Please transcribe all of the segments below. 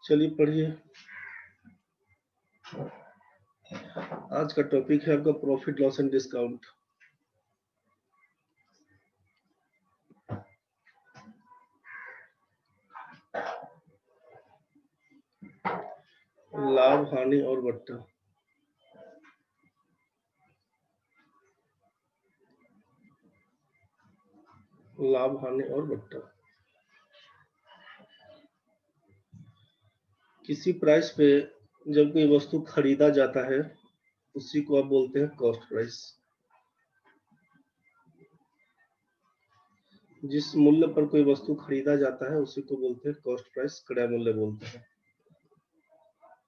चलिए पढ़िए। आज का टॉपिक है आपका प्रॉफिट लॉस एंड डिस्काउंट। लाभ, हानि और बट्टा। लाभ, हानि और बट्टा। किसी प्राइस पे जब कोई वस्तु खरीदा जाता है उसी को आप बोलते हैं कॉस्ट प्राइस। जिस मूल्य पर कोई वस्तु खरीदा जाता है उसी को बोलते हैं कॉस्ट प्राइस, क्रय मूल्य बोलते हैं।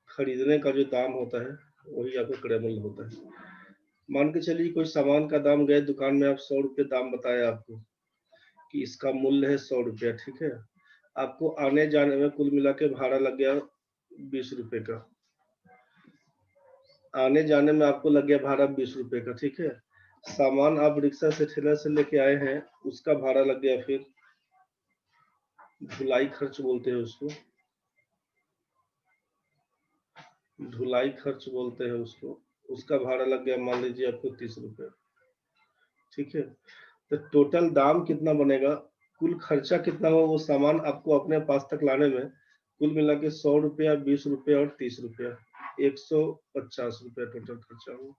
खरीदने का जो दाम होता है वही आपका क्रय मूल्य होता है। मान के चलिए कोई सामान का दाम गए दुकान में, आप 100 रुपये दाम बताया आपको कि इसका मूल्य है 100 रुपया, ठीक है। आपको आने जाने में कुल मिला के भाड़ा लग गया 20 रुपए का। आने जाने में आपको लग गया भाड़ा 20 रुपए का, ठीक है। सामान आप रिक्शा से, ठेला से लेके आए हैं, उसका भाड़ा लग गया, फिर ढुलाई खर्च बोलते हैं उसको, ढुलाई खर्च बोलते हैं उसको। उसका भाड़ा लग गया मान लीजिए आपको 30 रुपए, ठीक है। तो टोटल दाम कितना बनेगा, कुल खर्चा कितना हो वो सामान आपको अपने पास तक लाने में, कुल मिला के 100 रुपया, 20 रुपया और 30 रुपया, 150 रुपया टोटल खर्चा हो।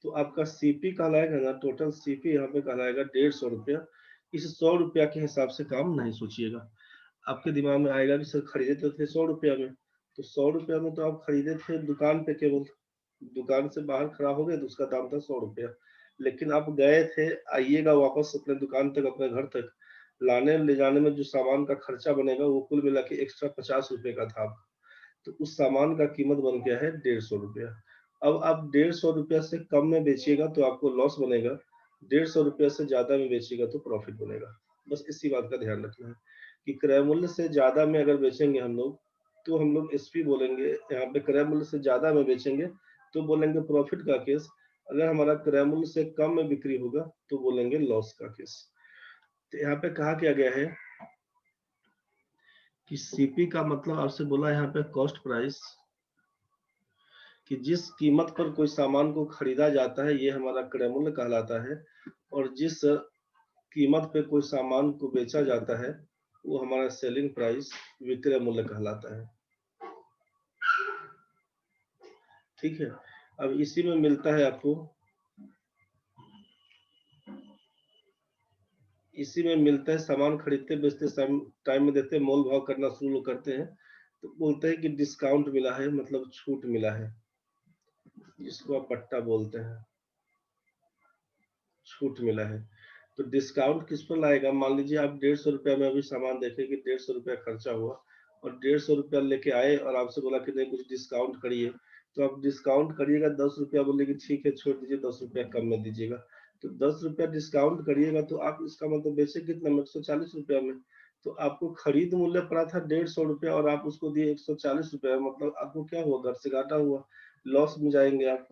तो आपका सीपी कहलाएगा ना, टोटल सीपी यहाँ पे कहलाएगा 150 रुपया। इस 100 रुपया के हिसाब से काम नहीं सोचिएगा। आपके दिमाग में आएगा कि सर खरीदे तो थे 100 रुपया में, तो 100 रुपया में तो आप खरीदे थे दुकान पे, केवल दुकान से बाहर खड़ा हो गए तो उसका दाम था 100 रुपया। लेकिन आप गए थे, आइएगा वापस अपने दुकान तक, अपने घर तक लाने ले जाने में जो सामान का खर्चा बनेगा वो कुल मिला के एक्स्ट्रा 50 रुपए का था। तो उस सामान का कीमत बन गया है 150 रुपया। अब आप 150 रुपया से कम में बेचिएगा तो आपको लॉस बनेगा, 150 रुपया से ज्यादा में बेचिएगा तो प्रॉफिट बनेगा। बस इसी बात का ध्यान रखना है कि क्रय मूल्य से ज्यादा में अगर बेचेंगे हम लोग तो हम लोग एसपी बोलेंगे, यहाँ पे क्रय मूल्य से ज्यादा में बेचेंगे तो बोलेंगे प्रॉफिट का केस। अगर हमारा क्रय मूल्य से कम में बिक्री होगा तो बोलेंगे लॉस का केस। तो यहाँ पे कहा क्या गया है कि सीपी का मतलब आपसे बोला यहाँ पे कॉस्ट प्राइस, कि जिस कीमत पर कोई सामान को खरीदा जाता है ये हमारा क्रय मूल्य कहलाता है, और जिस कीमत पे कोई सामान को बेचा जाता है वो हमारा सेलिंग प्राइस, विक्रय मूल्य कहलाता है, ठीक है। अब इसी में मिलता है आपको, इसी में मिलता है सामान खरीदते बेचते टाइम में देते मोल भाव करना शुरू करते हैं तो बोलते हैं कि डिस्काउंट मिला है, मतलब छूट मिला है, जिसको आप पट्टा बोलते हैं, छूट मिला है। तो डिस्काउंट किस पर लाएगा, मान लीजिए आप 150 रुपया में अभी सामान देखे कि 150 रुपया खर्चा हुआ और 150 रुपया लेके आए और आपसे बोला कि नहीं कुछ डिस्काउंट करिए, तो आप डिस्काउंट करिएगा 10 रुपया, बोले कि ठीक है छोड़ दीजिए 10 रुपया कम में दीजिएगा। तो 10 रुपया डिस्काउंट करिएगा तो आप इसका मतलब बेचे कितना में, 140 रुपया में। तो आपको खरीद मूल्य पड़ा था 150 रुपया और आप उसको दिए 140 रुपया, मतलब आपको क्या हुआ, घर से घाटा हुआ, लॉस में जाएंगे आप।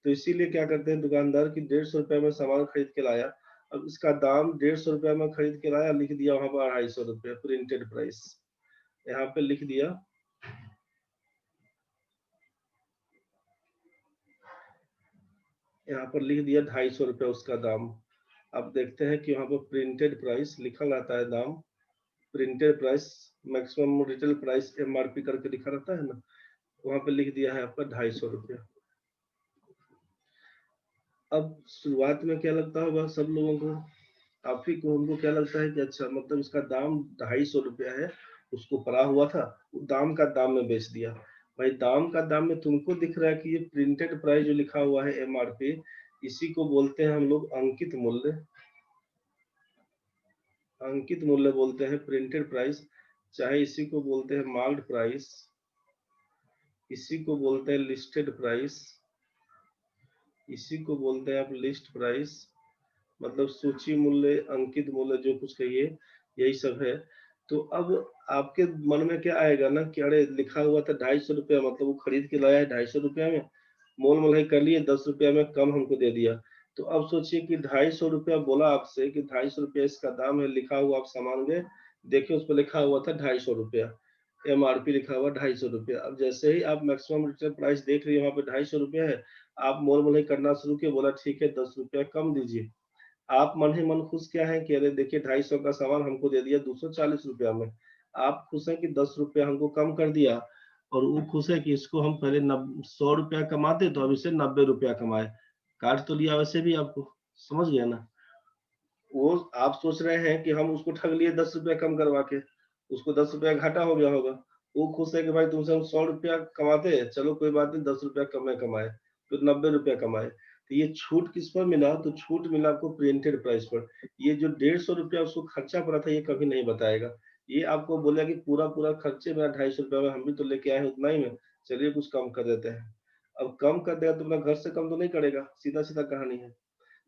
तो इसीलिए क्या करते हैं दुकानदार की 150 रुपया में सामान खरीद के लाया, अब इसका दाम 150 रुपया में खरीद के लाया, लिख दिया वहां पर 250 रुपया प्रिंटेड प्राइस, यहाँ पे लिख दिया, यहाँ पर लिख दिया 250 रुपया उसका दाम। अब देखते हैं कि वहां पर प्रिंटेड प्राइस लिखा रहता है दाम, printed price maximum retail price MRP करके लिखा रहता है ना, वहां पे लिख दिया है आपका 250 रुपया। अब शुरुआत में क्या लगता होगा सब लोगों को, आप ही को, हमको क्या लगता है कि अच्छा मतलब इसका दाम 250 रुपया है, उसको पड़ा हुआ था, दाम का दाम में बेच दिया। भाई दाम का दाम में तुमको दिख रहा है कि ये प्रिंटेड प्राइस जो लिखा हुआ है एमआरपी, इसी को बोलते हैं हम लोग अंकित मूल्य, अंकित मूल्य बोलते हैं प्रिंटेड प्राइस, चाहे इसी को बोलते हैं मार्क्ड प्राइस, इसी को बोलते हैं लिस्टेड प्राइस, इसी को बोलते हैं आप लिस्ट प्राइस, मतलब सूची मूल्य, अंकित मूल्य, जो कुछ कहिए यही सब है। तो अब आपके मन में क्या आएगा ना कि अरे लिखा हुआ था 250 रुपया, मतलब वो खरीद के लाया है 250 रुपया में, मोल मलाई कर लिए 10 रुपया में कम हमको दे दिया। तो अब सोचिए कि 250 रुपया बोला आपसे कि 250 रुपया इसका दाम है, लिखा हुआ आप सामान गए देखे उस पर लिखा हुआ था 250 रुपया, MRP लिखा हुआ 250 रुपया। अब जैसे ही आप मैक्सिमम रिटेल प्राइस देख रही है वहाँ पे 250 रुपया है, आप मोल मोल करना शुरू किए, बोला ठीक है 10 रुपया कम दीजिए। आप मन ही मन खुश क्या है कि अरे देखिए 250 का सामान हमको दे दिया 240 रुपया में। आप खुश हैं कि 10 रुपया हमको कम कर दिया, और वो खुश है कि इसको हम पहले 100 रुपया कमाते तो अब इसे 90 रुपया कमाए। काट तो लिया वैसे भी आपको, समझ गया ना? वो आप सोच रहे हैं कि हम उसको ठग लिए 10 रुपया कम करवा के, उसको 10 रुपया घाटा हो गया होगा। वो खुश है कि भाई तुमसे हम 100 रुपया कमाते हैं, चलो कोई बात नहीं 10 रुपया कम में कमाए, तो 90 रुपया कमाए। तो ये छूट किस पर मिला? तो छूट मिला आपको प्रिंटेड प्राइस पर। ये जो 150 रुपया उसको खर्चा पड़ा था ये कभी नहीं बताएगा। ये आपको बोलेगा कि पूरा पूरा खर्चे मेरा 250 रुपया में, हम भी तो लेके आए हैं उतना ही में, चलिए कुछ कम कर देते हैं। अब कम कर देगा तो अपना घर से कम तो नहीं करेगा, सीधा सीधा कहानी है।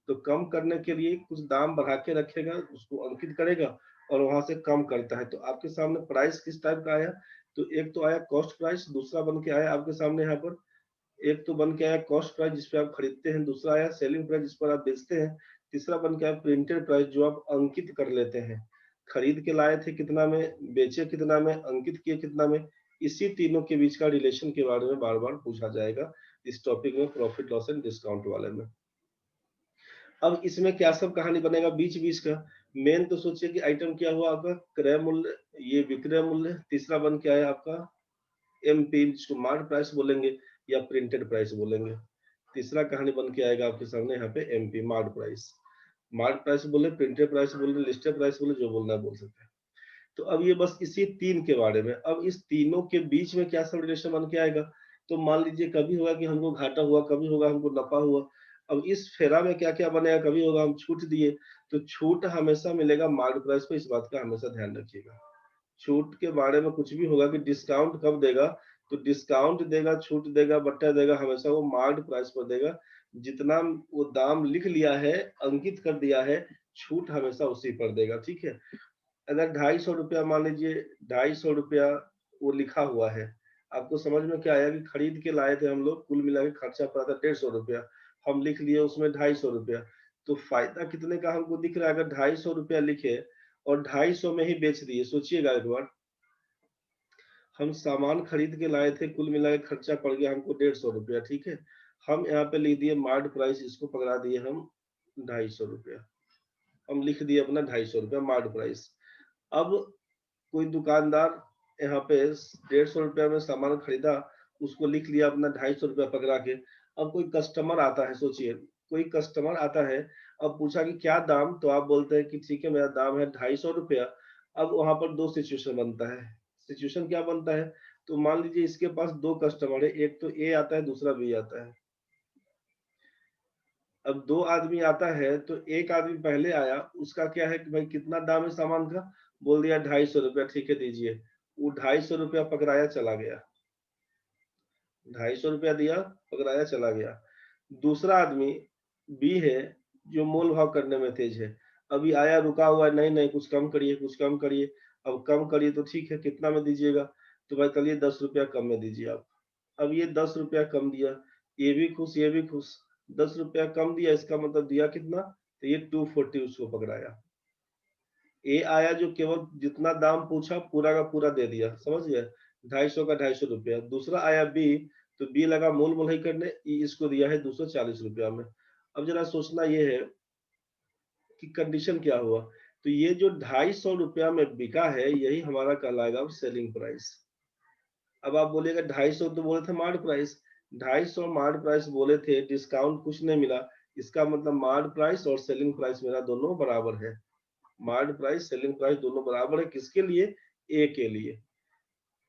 तो कम करने के लिए कुछ दाम बढ़ा के रखेगा, उसको अंकित करेगा और वहां से कम करता है। तो आपके सामने प्राइस किस टाइप का आया? तो एक तो आया कॉस्ट प्राइस, दूसरा बन के आया आपके सामने यहाँ पर, एक तो बन के आया कॉस्ट प्राइस जिस पे आप खरीदते हैं, दूसरा आया सेलिंग प्राइस जिस पर आप बेचते हैं, तीसरा बन के आया प्रिंटेड प्राइस जो आप अंकित कर लेते हैं। खरीद के लाए थे कितना में, बेचे कितना में, अंकित किए कितना में। इसी तीनों के बीच का रिलेशन के बारे में बार बार पूछा जाएगा इस टॉपिक में, प्रॉफिट लॉस एंड डिस्काउंट वाले में। अब इसमें क्या सब कहानी बनेगा बीच बीच का? मेन तो सोचिए कि आइटम क्या हुआ आपका, क्रय मूल्य, ये विक्रय मूल्य, तीसरा बन के आया आपका एमपी जिसको मार्क प्राइस बोलेंगे या प्रिंटेड प्राइस बोलेंगे। तीसरा कहानी बन के आएगा आपके सामने यहाँ पे MP mark price. Mark price बोले, प्रिंटेड प्राइस बोले, लिस्टेड प्राइस बोले, जो बोलना है बोल सकते हैं। तो अब ये बस इसी तीन के बारे में। अब इस तीनों के बीच में क्या सब रिलेशन बन के आएगा? तो मान लीजिए कभी होगा कि हमको घाटा हुआ, कभी होगा हमको नफा हुआ। अब इस फेरा में क्या क्या बनेगा? कभी होगा हम छूट दिए, तो छूट हमेशा मिलेगा मार्केट प्राइस पे, इस बात का हमेशा ध्यान रखिएगा। छूट के बारे में कुछ भी होगा कि डिस्काउंट कब देगा, तो डिस्काउंट देगा, छूट देगा, बट्टा देगा, हमेशा वो मार्केट प्राइस पर देगा। जितना वो दाम लिख लिया है, अंकित कर दिया है, छूट हमेशा उसी पर देगा। ठीक है? अगर 250 रुपया मान लीजिए, 250 रुपया वो लिखा हुआ है, आपको समझ में क्या आया कि खरीद के लाए थे हम लोग, कुल मिला के खर्चा पड़ा था 150 रुपया, हम लिख लिए उसमें 250 रुपया। तो फायदा कितने का हमको दिख रहा है? अगर 250 रुपया लिखे और 250 में ही बेच दिए, सोचिएगा एक बार, हम सामान खरीद के लाए थे, कुल मिला के खर्चा पड़ गया हमको 150 रुपया। ठीक है? हम यहाँ पे लिख दिए मार्ट प्राइस, इसको पकड़ा दिए हम 250 रुपया, हम लिख दिए अपना 250 रुपया मार्ट प्राइस। अब कोई दुकानदार यहाँ पे 150 रुपया में सामान खरीदा, उसको लिख लिया अपना 250 रुपया पकड़ा के। अब कोई कस्टमर आता है, सोचिए कोई कस्टमर आता है, अब पूछा कि क्या दाम, तो आप बोलते हैं कि ठीक है मेरा दाम है 250 रुपया। अब वहां पर दो सिचुएशन बनता है। सिचुएशन क्या बनता है? तो मान लीजिए इसके पास दो कस्टमर है, एक तो ए आता है, दूसरा बी आता है। अब दो आदमी आता है तो एक आदमी पहले आया, उसका क्या है कि भाई कितना दाम है सामान का, बोल दिया 250 रुपया, ठीक है दीजिए। वो 250 रुपया पकड़ाया चला गया, 250 रुपया दिया, पकड़ाया चला गया। दूसरा आदमी बी है, जो मोल भाव करने में तेज है, अभी आया रुका हुआ है, नहीं नहीं कुछ कम करिए, कुछ कम करिए। अब कम करिए तो ठीक है, कितना में दीजिएगा? तो भाई चलिए 10 रुपया कम में दीजिए आप। अब ये 10 रुपया कम दिया, ये भी खुश, ये भी खुश। 10 रुपया कम दिया, इसका मतलब दिया कितना? तो ये 240 उसको पकड़ाया। ए आया जो केवल जितना दाम पूछा पूरा का पूरा दे दिया, समझ गए? 250 का 250 रुपया। दूसरा आया बी, तो बी लगा मोल मोलाई करने, इसको दिया है 240 रुपया में। अब जरा सोचना ये है कि कंडीशन क्या हुआ। तो ये जो 250 रुपया में बिका है, यही हमारा कहलाएगा सेलिंग प्राइस। अब आप बोलिएगा 250 तो बोले थे मार्ट प्राइस, 250 मार्ट प्राइस बोले थे, डिस्काउंट कुछ नहीं मिला, इसका मतलब मार्ट प्राइस और सेलिंग प्राइस मेरा दोनों बराबर है। मार्ट प्राइस सेलिंग प्राइस दोनों बराबर है, किसके लिए? ए के लिए।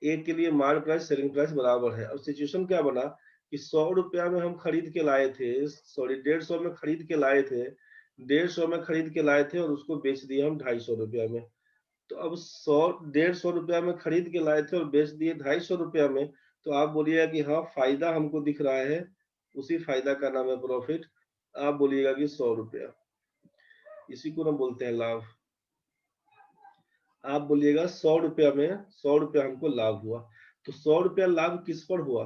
ए के लिए मार्ट प्राइस सेलिंग प्राइस बराबर है। अब सिचुएशन क्या बना कि 100 रुपया में हम खरीद के लाए थे, सॉरी 150 में खरीद के लाए थे, 150 में खरीद के लाए थे और उसको बेच दिए हम 250 रुपया में। तो अब 150 रुपया में खरीद के लाए थे और बेच दिए 250 रुपया में, तो आप बोलिएगा कि हाँ फायदा हमको दिख रहा है, उसी फायदा का नाम है प्रॉफिट। आप बोलिएगा कि 100 रुपया, इसी को हम बोलते हैं लाभ। आप बोलिएगा 100 रुपया में 100 रुपया हमको लाभ हुआ। तो 100 रुपया लाभ किस पर हुआ?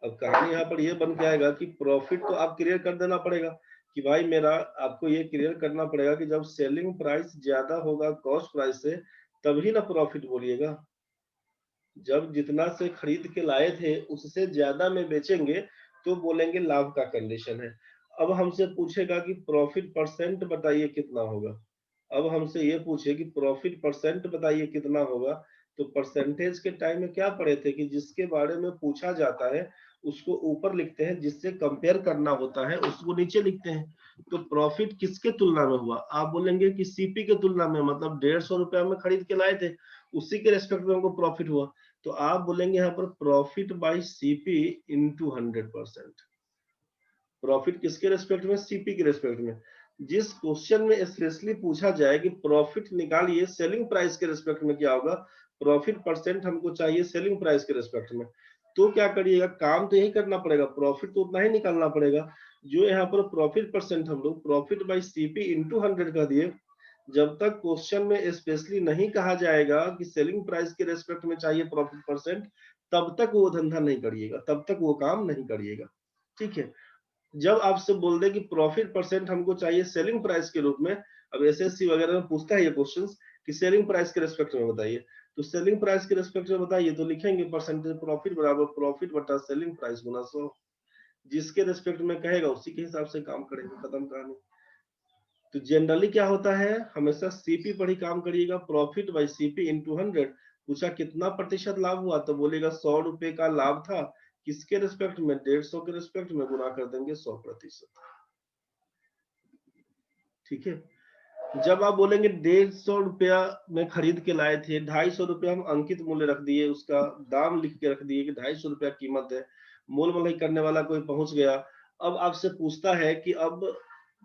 अब कहानी यहाँ पर ये बन के आएगा कि प्रॉफिट तो आप क्लियर कर देना पड़ेगा कि भाई मेरा, आपको ये क्लियर करना पड़ेगा कि जब सेलिंग प्राइस ज्यादा होगा कॉस्ट प्राइस से, तभी ना प्रॉफिट बोलिएगा। जब जितना से खरीद के लाए थे उससे ज्यादा में बेचेंगे तो बोलेंगे लाभ का कंडीशन है। अब हमसे पूछेगा कि प्रॉफिट परसेंट बताइए कितना होगा। अब हमसे ये पूछे कि प्रॉफिट परसेंट बताइए कितना होगा, तो परसेंटेज के टाइम में क्या पढ़े थे कि जिसके बारे में पूछा जाता है उसको ऊपर लिखते हैं, जिससे कंपेयर करना होता है उसको नीचे लिखते हैं। तो प्रॉफिट किसके तुलना में हुआ, आप बोलेंगे कि सीपी के तुलना में, मतलब 150 रुपया में खरीद के लाए थे उसी के रेस्पेक्ट में हमको प्रॉफिट हुआ। तो आप बोलेंगे यहाँ पर profit by CP into 100%। Profit किसके रेस्पेक्ट में, सीपी के रेस्पेक्ट में। जिस क्वेश्चन में स्पेशली पूछा जाए कि प्रॉफिट निकालिए सेलिंग प्राइस के रेस्पेक्ट में क्या होगा, प्रॉफिट परसेंट हमको चाहिए सेलिंग प्राइस के रेस्पेक्ट में, तो क्या करिएगा, काम तो यही करना पड़ेगा, प्रॉफिट तो उतना ही निकालना पड़ेगा। जो यहाँ पर प्रॉफिट परसेंट हम लोग प्रॉफिट बाई सीपी इंटू 100 कर दिए। जब तक क्वेश्चन में स्पेशली नहीं कहा जाएगा कि सेलिंग प्राइस के रेस्पेक्ट में चाहिए प्रॉफिट परसेंट, तब तक वो धंधा नहीं करिएगा, तब तक वो काम नहीं करिएगा। ठीक है। जब आपसे बोल दे कि प्रॉफिट परसेंट हमको चाहिए सेलिंग प्राइस के रूप में, अब एसएससी वगैरह में पूछता है ये क्वेश्चंस कि सेलिंग प्राइस के रेस्पेक्ट में बताइए, तो सेलिंग प्राइस के रेस्पेक्ट में बताइए तो लिखेंगे परसेंटेज प्रॉफिट बराबर प्रॉफिट बटा सेलिंग प्राइस गुना 100। जिसके रेस्पेक्ट में कहेगा उसी के हिसाब से काम करेंगे, खत्म कहानी। तो जनरली क्या होता है, हमेशा सीपी पर ही काम करिएगा, प्रॉफिट बाई सीपी इंटू 100। पूछा कितना प्रतिशत लाभ हुआ तो बोलेगा 100 रुपए का लाभ था, किसके रिस्पेक्ट में, 150 के रिस्पेक्ट में, गुना कर देंगे 100%। ठीक है। जब आप बोलेंगे 150 रुपया में खरीद के लाए थे, 250 रुपया हम अंकित मूल्य रख दिए, उसका दाम लिख के रख दिए कि 250 रुपया कीमत है, मोल मलाई करने वाला कोई पहुंच गया। अब आपसे पूछता है कि अब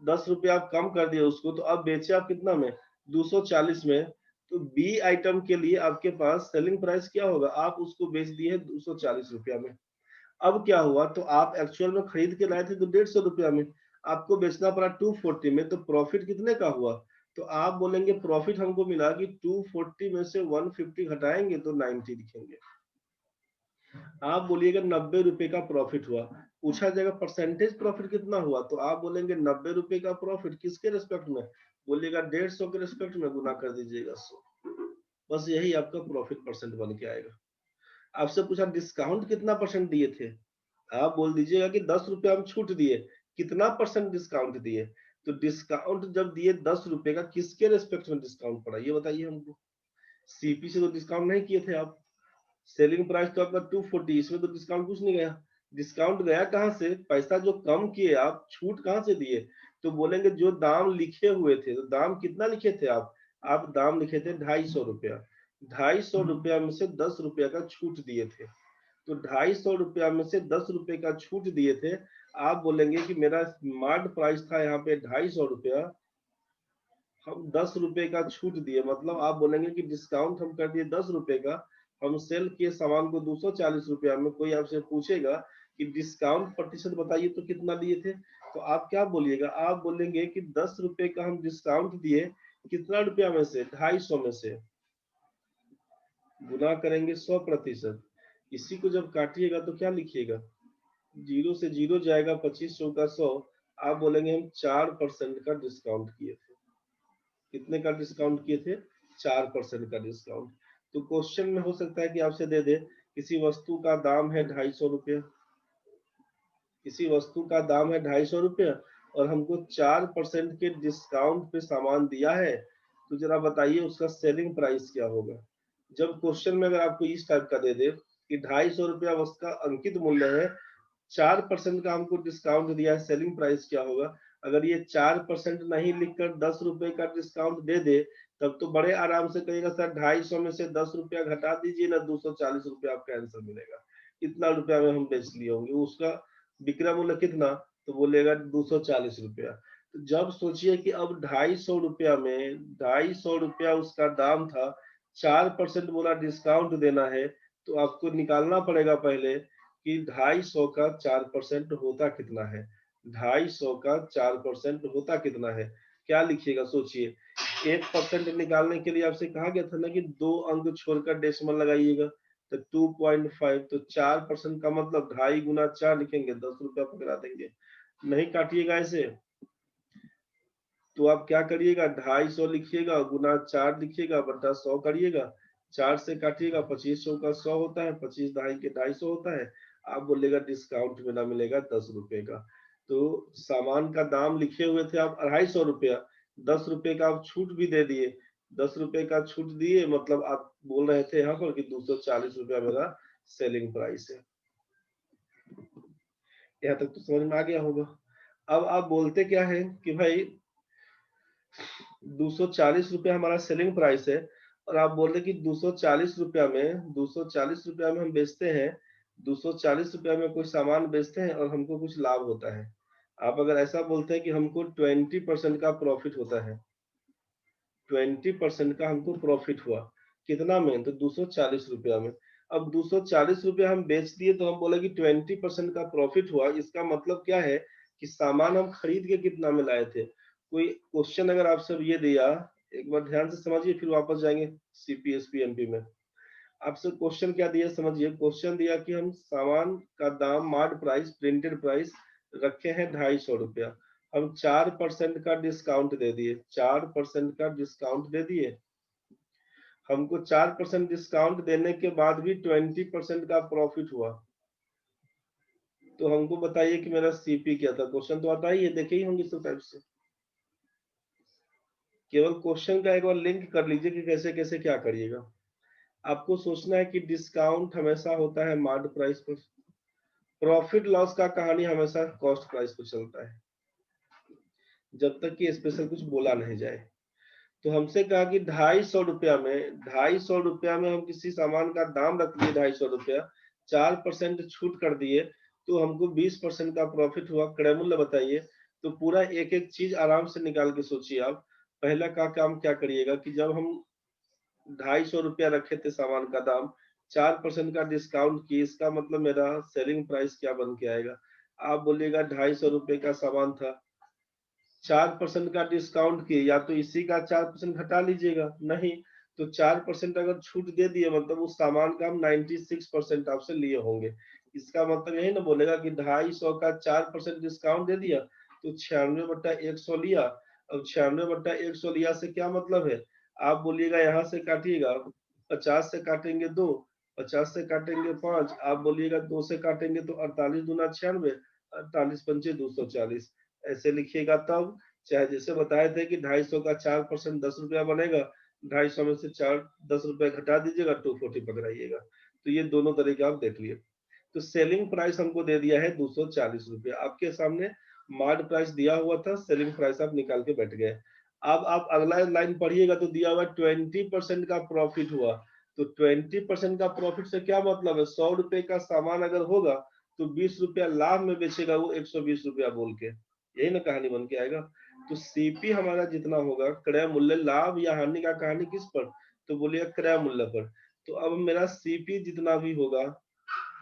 10 रुपया आप कम कर दिए उसको, तो अब बेचे आप कितना में, 240 में। तो बी आइटम के लिए आपके पास सेलिंग प्राइस क्या होगा, आप उसको बेच दिए 240 रुपया में। अब क्या हुआ, तो आप एक्चुअल में खरीद के लाए थे तो 150 रुपया में, आपको बेचना पड़ा 240 में, तो प्रॉफिट कितने का हुआ। तो आप बोलेंगे प्रॉफिट हमको मिला कि 240 में से 150 घटाएंगे तो 90 लिखेंगे। आप बोलिएगा 90 रुपए का प्रॉफिट हुआ। पूछा जाएगा परसेंटेज प्रॉफिट कितना हुआ, तो आप बोलेंगे 90 रुपए का प्रॉफिट किसके रेस्पेक्ट में, बोलिएगा 150 के रेस्पेक्ट में, गुना कर दीजिएगा 100। बस यही आपका प्रॉफिट परसेंट बन के आएगा। आपसे पूछा डिस्काउंट कितना परसेंट दिए थे, आप बोल दीजिएगा कि 10 रुपए हम छूट दिए, कितना परसेंट डिस्काउंट दिए। तो डिस्काउंट जब दिए 10 रुपए का, किसके रेस्पेक्ट में डिस्काउंट पड़ा ये बताइए हमको। सीपी से तो डिस्काउंट नहीं किए थे आप, सेलिंग प्राइस तो आपका 240, इसमें तो डिस्काउंट कुछ नहीं गया। डिस्काउंट गया कहाँ से, पैसा जो कम किए आप, छूट कहाँ से दिए। तो बोलेंगे जो दाम लिखे हुए थे, तो दाम कितना लिखे थे आप दाम लिखे थे 250 रुपया, 250 रुपया में से 10 रुपया का छूट दिए थे। तो 250 रुपया में से 10 रुपए का छूट दिए थे। आप बोलेंगे कि मेरा मार्ट प्राइस था यहाँ पे 250 रुपया, हम 10 रुपए का छूट दिए, मतलब आप बोलेंगे कि डिस्काउंट हम कर दिए 10 रुपए का, हम सेल किए सामान को 240 रुपया में। कोई आपसे पूछेगा कि डिस्काउंट प्रतिशत बताइए तो कितना दिए थे, तो आप क्या बोलिएगा, आप बोलेंगे कि 10 रुपए का हम डिस्काउंट दिए, कितना रुपया में से, 250 में से, गुना करेंगे 100%। इसी को जब काटिएगा तो क्या लिखिएगा, जीरो से जीरो जाएगा, 25 चौका 100। आप बोलेंगे हम 4% का डिस्काउंट किए थे। कितने का डिस्काउंट किए थे, 4% का डिस्काउंट। तो क्वेश्चन में हो सकता है कि आपसे दे दे किसी वस्तु का दाम है 250 रुपया, किसी वस्तु का दाम है 250 रुपया और हमको 4% के डिस्काउंट पे सामान दिया है, तो जरा बताइए उसका सेलिंग प्राइस क्या होगा। जब क्वेश्चन में अगर आपको इस टाइप का दे दे कि 250 रुपया उसका अंकित मूल्य है, 4% का हमको डिस्काउंट दिया है, सेलिंग प्राइस क्या होगा। अगर ये 4% नहीं लिखकर 10 रुपए का डिस्काउंट दे दे, तब तो बड़े आराम से कहेगा सर 250 में से 10 रुपया घटा दीजिए ना, 240 रुपया आपका आंसर मिलेगा, इतना रुपया में हम बेच लिए होंगे, उसका विक्रय मूल्य कितना, तो बोलेगा 240 रुपया। तो जब सोचिए कि अब 250 रुपया में, 250 रुपया उसका दाम था, 4% बोला डिस्काउंट देना है, तो आपको निकालना पड़ेगा पहले कि 250 का 4% होता कितना है, 250 का 4% होता कितना है। क्या लिखिएगा सोचिए, 1% निकालने के लिए आपसे कहा गया था ना कि 2 अंक छोड़कर डेसिमल लगाइएगा, तो 2.5, तो 4% का मतलब 2.5 गुना 4 लिखेंगे, 10 रुपया पकड़ा देंगे। नहीं काटिएगा ऐसे, तो आप क्या करिएगा, 250 लिखिएगा, गुना 4 लिखिएगा, बटा 100 करिएगा, 4 से काटिएगा, 25 चौका 100 होता है, 25 ढाई के 250 होता है। आप बोलेगा डिस्काउंट में ना मिलेगा 10 रुपए का। तो सामान का दाम लिखे हुए थे आप 250 रुपया, 10 रुपए का आप छूट भी दे दिए, 10 रुपए का छूट दिए, मतलब आप बोल रहे थे यहाँ पर कि 240 रुपया मेरा सेलिंग प्राइस है। यहाँ तक तो समझ में आ गया होगा। अब आप बोलते क्या है कि भाई 240 रुपया हमारा सेलिंग प्राइस है, और आप बोल रहे कि 240 रुपया में 240 रुपया में हम बेचते हैं, 240 रुपया में कोई सामान बेचते हैं और हमको कुछ लाभ होता है। आप अगर ऐसा बोलते हैं कि हमको 20% का प्रॉफिट होता है, 20% का हमको प्रॉफिट हुआ, कितना में? तो 240 रुपया में। अब 240 रुपया हम बेच दिए तो हम बोले कि 20% का प्रॉफिट हुआ, इसका मतलब क्या है कि सामान हम खरीद के कितना में लाए थे। कोई क्वेश्चन अगर आपसे ये दिया, एक बार ध्यान से समझिए फिर वापस जाएंगे सीपीएसपी एमपी में। आपसे क्वेश्चन क्या दिया समझिए, क्वेश्चन दिया कि हम सामान का दाम मार्ट प्राइस प्रिंटेड प्राइस रखे हैं 250 रुपया, हम 4% का डिस्काउंट दे दिए, 4% का डिस्काउंट दे दिए। हमको 4% डिस्काउंट देने के बाद भी 20% का प्रॉफिट हुआ, तो हमको बताइए कि मेरा सीपी क्या था। क्वेश्चन तो आता ही है, देखे ही होंगे सब टाइप से। केवल क्वेश्चन का एक बार लिंक कर लीजिए कि कैसे कैसे क्या करिएगा। आपको सोचना है कि डिस्काउंट हमेशा होता है मार्ट प्राइस पर, प्रॉफिट लॉस का कहानी हमेशा कॉस्ट प्राइस पर चलता है, जब तक कि स्पेशल कुछ बोला नहीं जाए। तो हमसे कहा कि 250 रुपया में, 250 रुपया में हम किसी सामान का दाम रख दिए 250 रुपया, 4% छूट कर दिए, तो हमको 20% का प्रॉफिट हुआ। क्रय मूल्य बताइए। तो पूरा एक एक चीज आराम से निकाल के सोचिए आप। पहला का काम क्या करिएगा कि जब हम 250 रुपया रखे थे सामान का दाम, 4% का डिस्काउंट की, इसका मतलब मेरा सेलिंग प्राइस क्या बन के आएगा। आप बोलिएगा 250 रुपये का सामान था, 4% का डिस्काउंट किए, या तो इसी का 4% घटा लीजिएगा, नहीं तो 4% अगर छूट दे दिए मतलब उस सामान का हम 96% आपसे लिए होंगे। इसका मतलब यही ना बोलेगा कि 250 का 4% डिस्काउंट दे दिया तो 96/100 लिया। अब 96/100 लिया से क्या मतलब है, आप बोलिएगा यहाँ से काटिएगा, 50 से काटेंगे 2, 50 से काटेंगे 5, आप बोलिएगा 2 से काटेंगे तो 48 दूना 96, 48 पंचे 240, ऐसे लिखिएगा। तब चाहे जैसे बताए थे कि 250 का 4% 10 रुपया बनेगा, 250 में से 10 रुपया घटा दीजिएगा, 240 पकड़ाइएगा। तो ये दोनों तरीके आप देख लिए। तो सेलिंग प्राइस हमको दे दिया है 240 रुपया, आपके सामने मार्ट प्राइस दिया हुआ था, सेलिंग प्राइस आप निकाल के बैठ गए। अब आप अगला लाइन पढ़िएगा तो दिया हुआ 20% का प्रॉफिट हुआ। तो 20% का प्रॉफिट से क्या मतलब है, 100 रुपए का सामान अगर होगा तो 20 रुपया लाभ में बेचेगा वो 120 रुपया बोल के, यही ना कहानी बन के आएगा। तो सीपी हमारा जितना होगा, क्रय मूल्य, लाभ या हानि का कहानी किस पर, तो बोलिए क्रय मूल्य पर। तो अब मेरा सीपी जितना भी होगा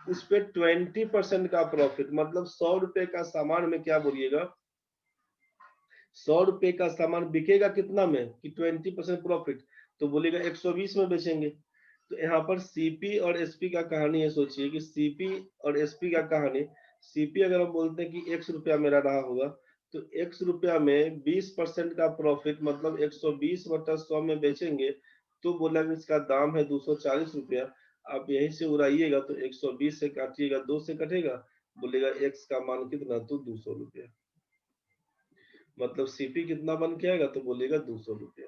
उस पे 20% का प्रॉफिट, मतलब 100 रुपए का सामान में क्या बोलिएगा, 100 रुपए का सामान बिकेगा कितना में कि 20% प्रॉफिट, तो बोलेगा 120 में बेचेंगे। तो यहाँ पर सीपी और एसपी का कहानी है, सोचिए कि सीपी और एसपी का कहानी। सीपी अगर हम बोलते हैं कि 100 रुपया मेरा रहा होगा, तो 100 रुपया में 20% का प्रॉफिट मतलब 120/100 में बेचेंगे, तो बोला कि इसका दाम है 240 रुपया। आप यहीं से उड़ाइएगा तो 120 से काटिएगा, 2 से कटेगा, बोलेगा एक्स का मान कितना, तो 200 रुपया। मतलब सीपी कितना बन के आएगा, तो बोलेगा 200 रुपया।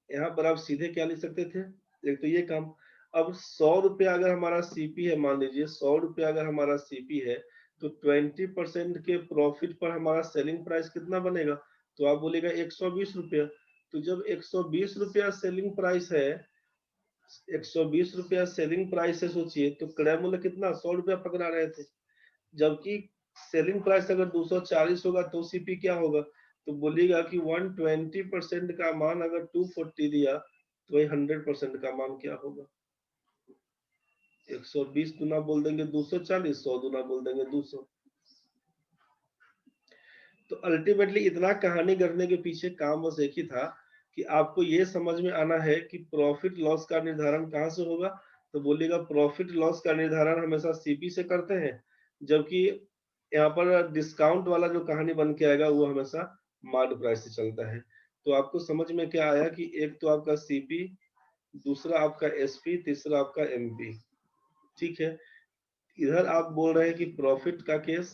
यहाँ पर आप सीधे क्या लिख सकते थे, एक तो ये काम। अब 100 रुपया अगर हमारा सीपी है, मान लीजिए 100 रुपया अगर हमारा सीपी है, तो 20% के प्रॉफिट पर हमारा सेलिंग प्राइस कितना बनेगा, तो आप बोलेगा 120 रुपया। तो जब 120 रुपया सेलिंग प्राइस है, 120 रुपया सेलिंग प्राइस है, सोचिए तो क्रय मूल्य कितना 100 रुपया पकड़ा रहे थे, जबकि सेलिंग प्राइस अगर 240 होगा तो सीपी क्या होगा, तो बोलिएगा कि 120% का मान अगर 240 दिया तो वही 100% का मान क्या होगा, 120 दुना बोल देंगे 240, 100 दुना बोल देंगे 200। तो अल्टीमेटली इतना कहानी करने के पीछे काम बस एक ही था कि आपको ये समझ में आना है कि प्रॉफिट लॉस का निर्धारण कहाँ से होगा, तो बोलिएगा प्रॉफिट लॉस का निर्धारण हमेशा सीपी से करते हैं, जबकि यहाँ पर डिस्काउंट वाला जो कहानी बन के आएगा वो हमेशा मार्ट प्राइस से चलता है। तो आपको समझ में क्या आया कि एक तो आपका सीपी दूसरा आपका एसपी, तीसरा आपका एमपी। ठीक है, इधर आप बोल रहे हैं कि प्रॉफिट का केस,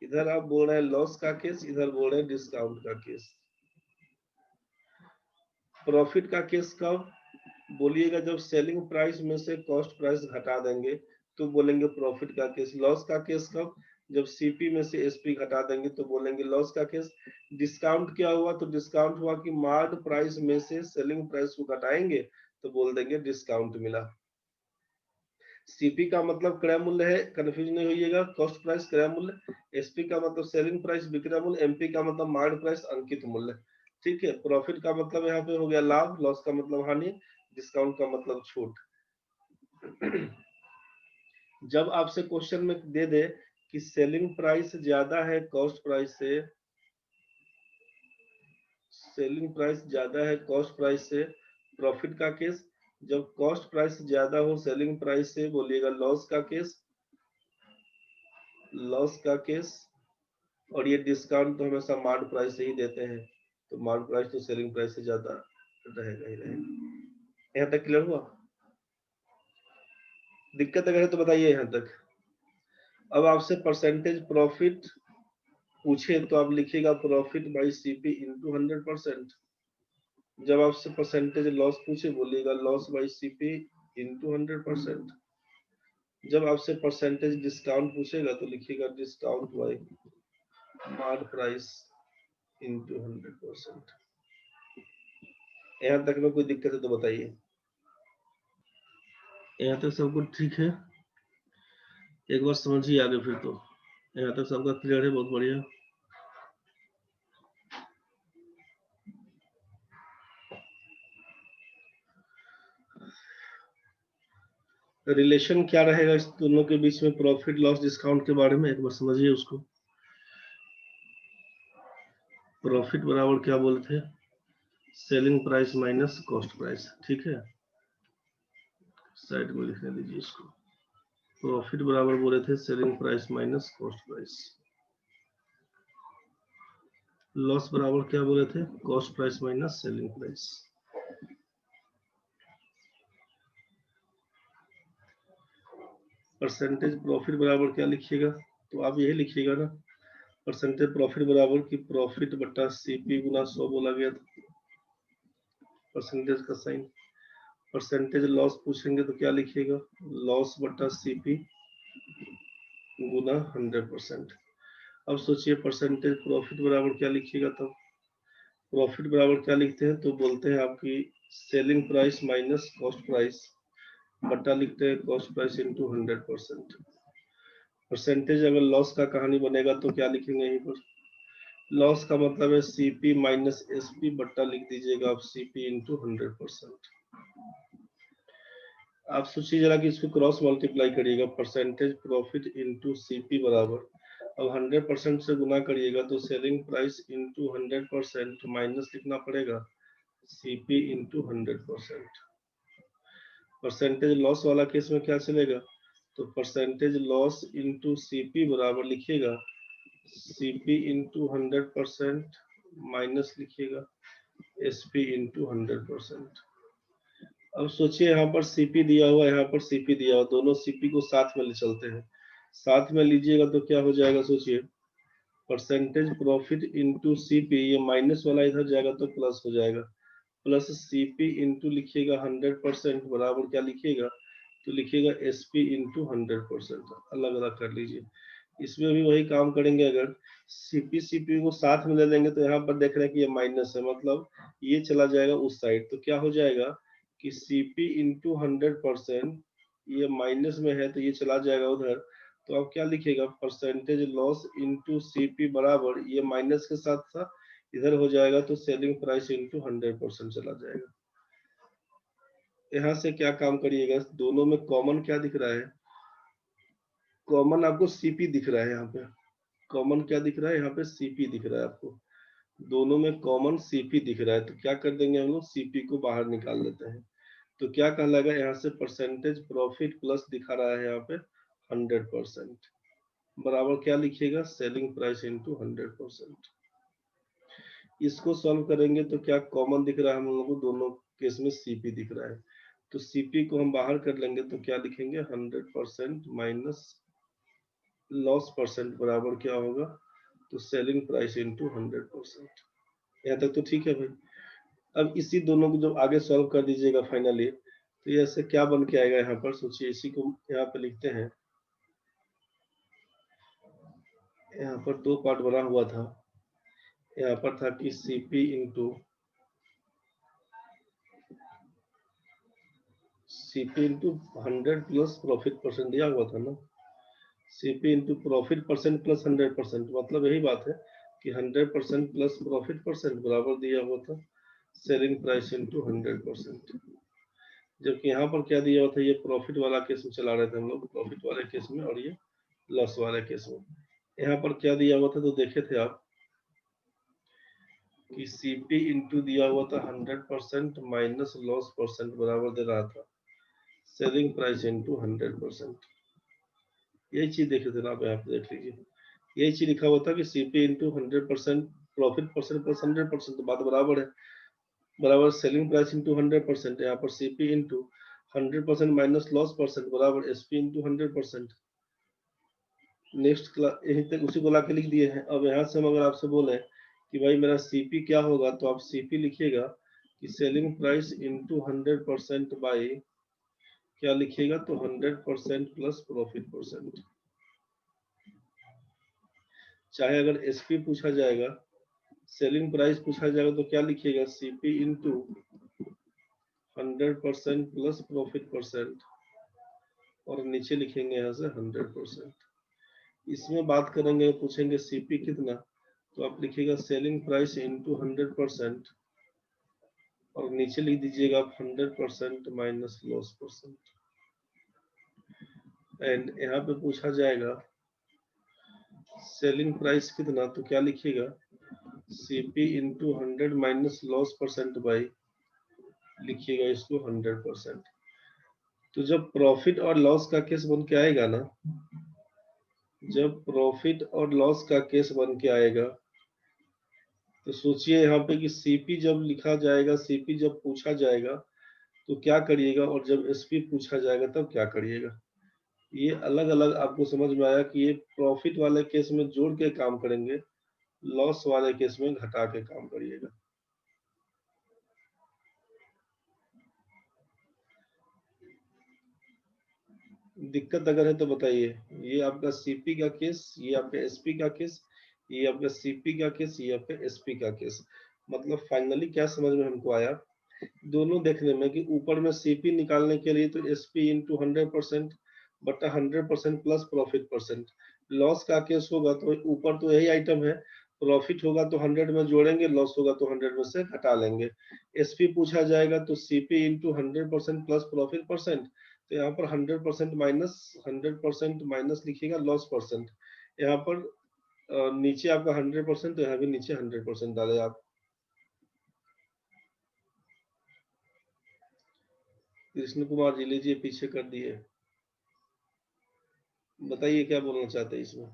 इधर आप बोल रहे हैं लॉस का केस, इधर बोल रहे हैं डिस्काउंट का केस। प्रॉफिट का केस कब बोलिएगा? जब सेलिंग प्राइस में से कॉस्ट प्राइस घटा देंगे तो बोलेंगे प्रॉफिट का केस। लॉस का केस कब? जब सीपी में से एसपी घटा देंगे तो बोलेंगे लॉस का केस। डिस्काउंट क्या हुआ? तो डिस्काउंट हुआ कि मार्क प्राइस में से सेलिंग प्राइस को घटाएंगे तो बोल देंगे डिस्काउंट मिला। सीपी का मतलब क्रय मूल्य है, कंफ्यूज नहीं होइएगा, कॉस्ट प्राइस क्रय मूल्य। एसपी का मतलब सेलिंग प्राइस विक्रय मूल्य। एमपी का मतलब मार्क प्राइस अंकित मूल्य। ठीक है, प्रॉफिट का मतलब यहाँ पे हो गया लाभ, लॉस का मतलब हानि, डिस्काउंट का मतलब छूट। जब आपसे क्वेश्चन में दे दे कि सेलिंग प्राइस ज्यादा है कॉस्ट प्राइस से, सेलिंग प्राइस ज्यादा है कॉस्ट प्राइस से, प्रॉफिट का केस। जब कॉस्ट प्राइस ज्यादा हो सेलिंग प्राइस से बोलिएगा लॉस का केस, लॉस का केस। और ये डिस्काउंट तो हमेशा मार्क प्राइस से ही देते हैं, तो मार्क प्राइस तो सेलिंग प्राइस से ज्यादा रहेगा ही रहेगा। यहाँ तक क्लियर हुआ? दिक्कत अगर है तो बताइए यहाँ तक। अब आपसे परसेंटेज प्रॉफिट पूछे तो आप लिखिएगा प्रॉफिट बाई सीपी इंटू 100%। जब आपसे परसेंटेज लॉस पूछे बोलिएगा लॉस बाई सीपी इंटू 100%। जब आपसे परसेंटेज डिस्काउंट पूछेगा तो लिखिएगा discount by mark price into 100%। यहाँ तक में कोई दिक्कत है तो बताइए। यहाँ तक सब कुछ ठीक है? एक बार समझिए आगे फिर तो। यहाँ तक सबका क्लियर है? बहुत बढ़िया। रिलेशन क्या रहेगा इस दोनों के बीच में, प्रॉफिट लॉस डिस्काउंट के बारे में एक बार समझिए उसको। प्रॉफिट बराबर क्या बोले थे? Selling price minus cost price. ठीक है, साइड में लिखने दीजिए इसको। प्रॉफिट बराबर बोले थे selling price minus cost price. Loss बराबर क्या बोले थे? Cost price minus selling price. Percentage profit बराबर क्या लिखिएगा? तो आप यही लिखिएगा ना, परसेंटेज प्रॉफिट बराबर की प्रॉफिट बटा सीपी गुना 100 बोला गया था, परसेंटेज का साइन। परसेंटेज लॉस पूछेंगे तो क्या लिखिएगा? लॉस बटा सीपी गुना 100%। अब सोचिए परसेंटेज प्रॉफिट बराबर क्या लिखिएगा? तब प्रॉफिट बराबर क्या लिखते हैं? तो बोलते हैं आपकी selling price minus cost price बटा लिखते हैं कॉस्ट प्राइस इंटू 100%। परसेंटेज अगर लॉस का कहानी बनेगा तो क्या लिखेंगे यहीं पर? लॉस का मतलब है सीपी माइनस एसपी बट्टा लिख दीजिएगा आप सीपी इंटू 100%। आप सोचिए जरा कि इसको क्रॉस मल्टीप्लाई करिएगा, परसेंटेज प्रॉफिट इंटू सीपी बराबर, अब 100% से गुना करिएगा तो सेलिंग प्राइस इंटू 100% माइनस लिखना पड़ेगा सीपी इंटू 100%। परसेंटेज लॉस वाला केस में क्या चलेगा? तो परसेंटेज लॉस इंटू सीपी बराबर लिखिएगा सीपी इंटू 100% माइनस लिखिएगा एसपी इंटू 100%। अब सोचिए यहाँ पर सीपी दिया हुआ, यहाँ पर सीपी दिया हुआ, दोनों सीपी को साथ में ले चलते हैं, साथ में लीजिएगा तो क्या हो जाएगा? सोचिए परसेंटेज प्रॉफिट इंटू सीपी, ये माइनस वाला इधर जाएगा तो प्लस हो जाएगा, प्लस सीपी इंटू लिखिएगा 100% बराबर क्या लिखिएगा? तो लिखिएगा एसपी इंटू 100%। अलग अलग कर लीजिए, इसमें भी वही काम करेंगे। अगर सीपी सीपी को साथ में ले लेंगे तो यहाँ पर देख रहे हैं कि ये माइनस है, मतलब ये चला जाएगा उस साइड, तो क्या हो जाएगा कि सीपी इंटू 100%, ये माइनस में है तो ये चला जाएगा उधर, तो आप क्या लिखेगा? परसेंटेज लॉस इंटू सीपी बराबर, ये माइनस के साथ साथ इधर हो जाएगा तो सेलिंग प्राइस इंटू 100% चला जाएगा। यहाँ से क्या काम करिएगा, दोनों में कॉमन क्या दिख रहा है? कॉमन आपको सीपी दिख रहा है, यहाँ पे कॉमन क्या दिख रहा है? यहाँ पे सीपी दिख रहा है आपको, दोनों में कॉमन सीपी दिख रहा है, तो क्या कर देंगे हम लोग? सीपी को बाहर निकाल लेते हैं, तो क्या कहलाएगा? यहाँ से परसेंटेज प्रॉफिट प्लस दिखा रहा है यहाँ पे 100% बराबर क्या लिखिएगा? Selling price into 100%। इसको सॉल्व करेंगे तो क्या कॉमन दिख रहा है हम लोगों को? दोनों केस में सीपी दिख रहा है, तो सीपी को हम बाहर कर लेंगे तो क्या लिखेंगे 100% माइनस लॉस परसेंट बराबर क्या होगा, तो सेलिंग प्राइस इंटू 100%। यहाँ तक तो ठीक है भाई। अब इसी दोनों को जब आगे सॉल्व कर दीजिएगा फाइनली, तो ये ऐसे क्या बन के आएगा यहाँ पर, सोचिए। इसी को यहाँ पे लिखते हैं, यहाँ पर दो पार्ट बना हुआ था। यहाँ पर था कि CP into 100 plus profit percent दिया हुआ था ना। CP into profit percent plus 100%, मतलब यही बात है कि 100% प्लस प्रॉफिट परसेंट बराबर दिया हुआ था सेलिंग प्राइस इंटू 100%। जबकि यहाँ पर क्या दिया हुआ था, ये प्रॉफिट वाला केस में चला रहे थे हम लोग, प्रॉफिट वाले केस में, और ये लॉस वाले केस में। यहाँ पर क्या दिया हुआ था, तो देखे थे आप कि सीपी इंटू दिया हुआ था 100% माइनस लॉस परसेंट बराबर दे रहा था सेलिंग प्राइस इंटू 100%। यही चीज देखे थे ना आप, यहाँ पे देख लीजिए, यही चीज लिखा हुआ था कि CP into 100% profit percent plus 100%, तो बात बराबर है, बराबर सेलिंग प्राइस इंटू 100%। यहाँ पर CP into 100% minus loss percent बराबर एसपी इंटू 100%। नेक्स्ट क्लास यहीं तक उसी को ला के लिख दिए हैं। अब यहाँ से हम अगर आपसे बोले कि भाई मेरा सीपी क्या होगा, तो आप सीपी लिखिएगा कि सेलिंग प्राइस इंटू 100% बाई क्या लिखिएगा, तो 100% प्लस प्रॉफिट परसेंट। चाहे अगर एसपी पूछा जाएगा, सेलिंग प्राइस पूछा जाएगा, तो क्या लिखिएगा, CP into 100% plus profit percent, और नीचे लिखेंगे यहाँ से 100%। इसमें बात करेंगे, पूछेंगे सीपी कितना, तो आप लिखिएगा सेलिंग प्राइस इंटू 100%, और नीचे लिख दीजिएगा आप 100% माइनस लॉस परसेंट। एंड यहाँ पे पूछा जाएगा सेलिंग प्राइस कितना, तो क्या लिखिएगा, CP into 100 minus loss percent by लिखिएगा इसको 100%। तो जब प्रॉफिट और लॉस का केस बन के आएगा ना, जब प्रॉफिट और लॉस का केस बन के आएगा, तो सोचिए यहाँ पे कि सीपी जब लिखा जाएगा, सीपी जब पूछा जाएगा तो क्या करिएगा, और जब एसपी पूछा जाएगा तब क्या करिएगा। ये अलग अलग आपको समझ में आया कि ये प्रॉफिट वाले केस में जोड़ के काम करेंगे, लॉस वाले केस में घटा के काम करिएगा। दिक्कत अगर है तो बताइए। ये आपका सीपी का केस, ये आपका एसपी का केस, ये आपका सीपी का केस, ये आपका एसपी का केस। मतलब फाइनली क्या समझ में हमको आया दोनों देखने में, कि ऊपर में सीपी निकालने के लिए तो एसपी इंटू 100% बटा 100% प्लस प्रॉफिट परसेंट। लॉस का केस होगा तो ऊपर तो यही आइटम है, प्रॉफिट होगा तो 100 में जोड़ेंगे, लॉस होगा तो 100 में से घटा लेंगे। एसपी पूछा जाएगा तो CP into 100% plus profit percent, तो यहाँ पर 100% माइनस लिखिएगा लॉस परसेंट। यहाँ पर नीचे आपका 100%, तो यहाँ भी नीचे 100% डाले आप। कृष्ण कुमार जी लीजिए, पीछे कर दिए, बताइए क्या बोलना चाहते हैं इसमें।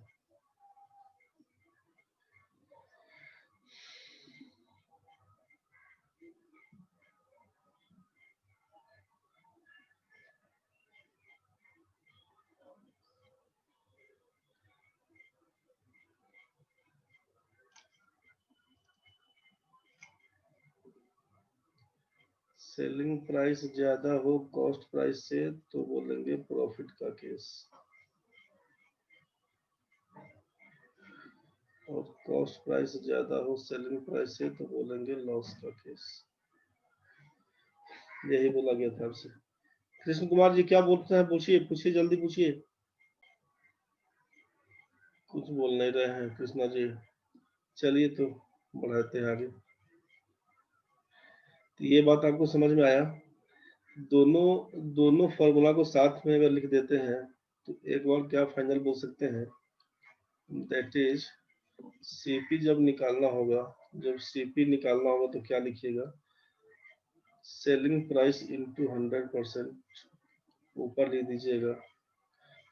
सेलिंग प्राइस ज्यादा हो कॉस्ट प्राइस से तो बोलेंगे प्रॉफिट का केस, और कॉस्ट प्राइस ज्यादा हो सेलिंग प्राइस से तो बोलेंगे लॉस का केस। यही बोला गया था आपसे। कृष्ण कुमार जी क्या बोलते हैं, पूछिए पूछिए, जल्दी पूछिए। कुछ बोल नहीं रहे हैं कृष्णा जी। चलिए तो बढ़ाते हैं आगे। तो ये बात आपको समझ में आया। दोनों दोनों फॉर्मूला को साथ में अगर लिख देते हैं तो एक बार क्या फाइनल बोल सकते हैं, दैट इज सीपी जब निकालना होगा, जब सीपी निकालना होगा तो क्या लिखिएगा, सेलिंग प्राइस इंटू 100%, ऊपर लिख दीजिएगा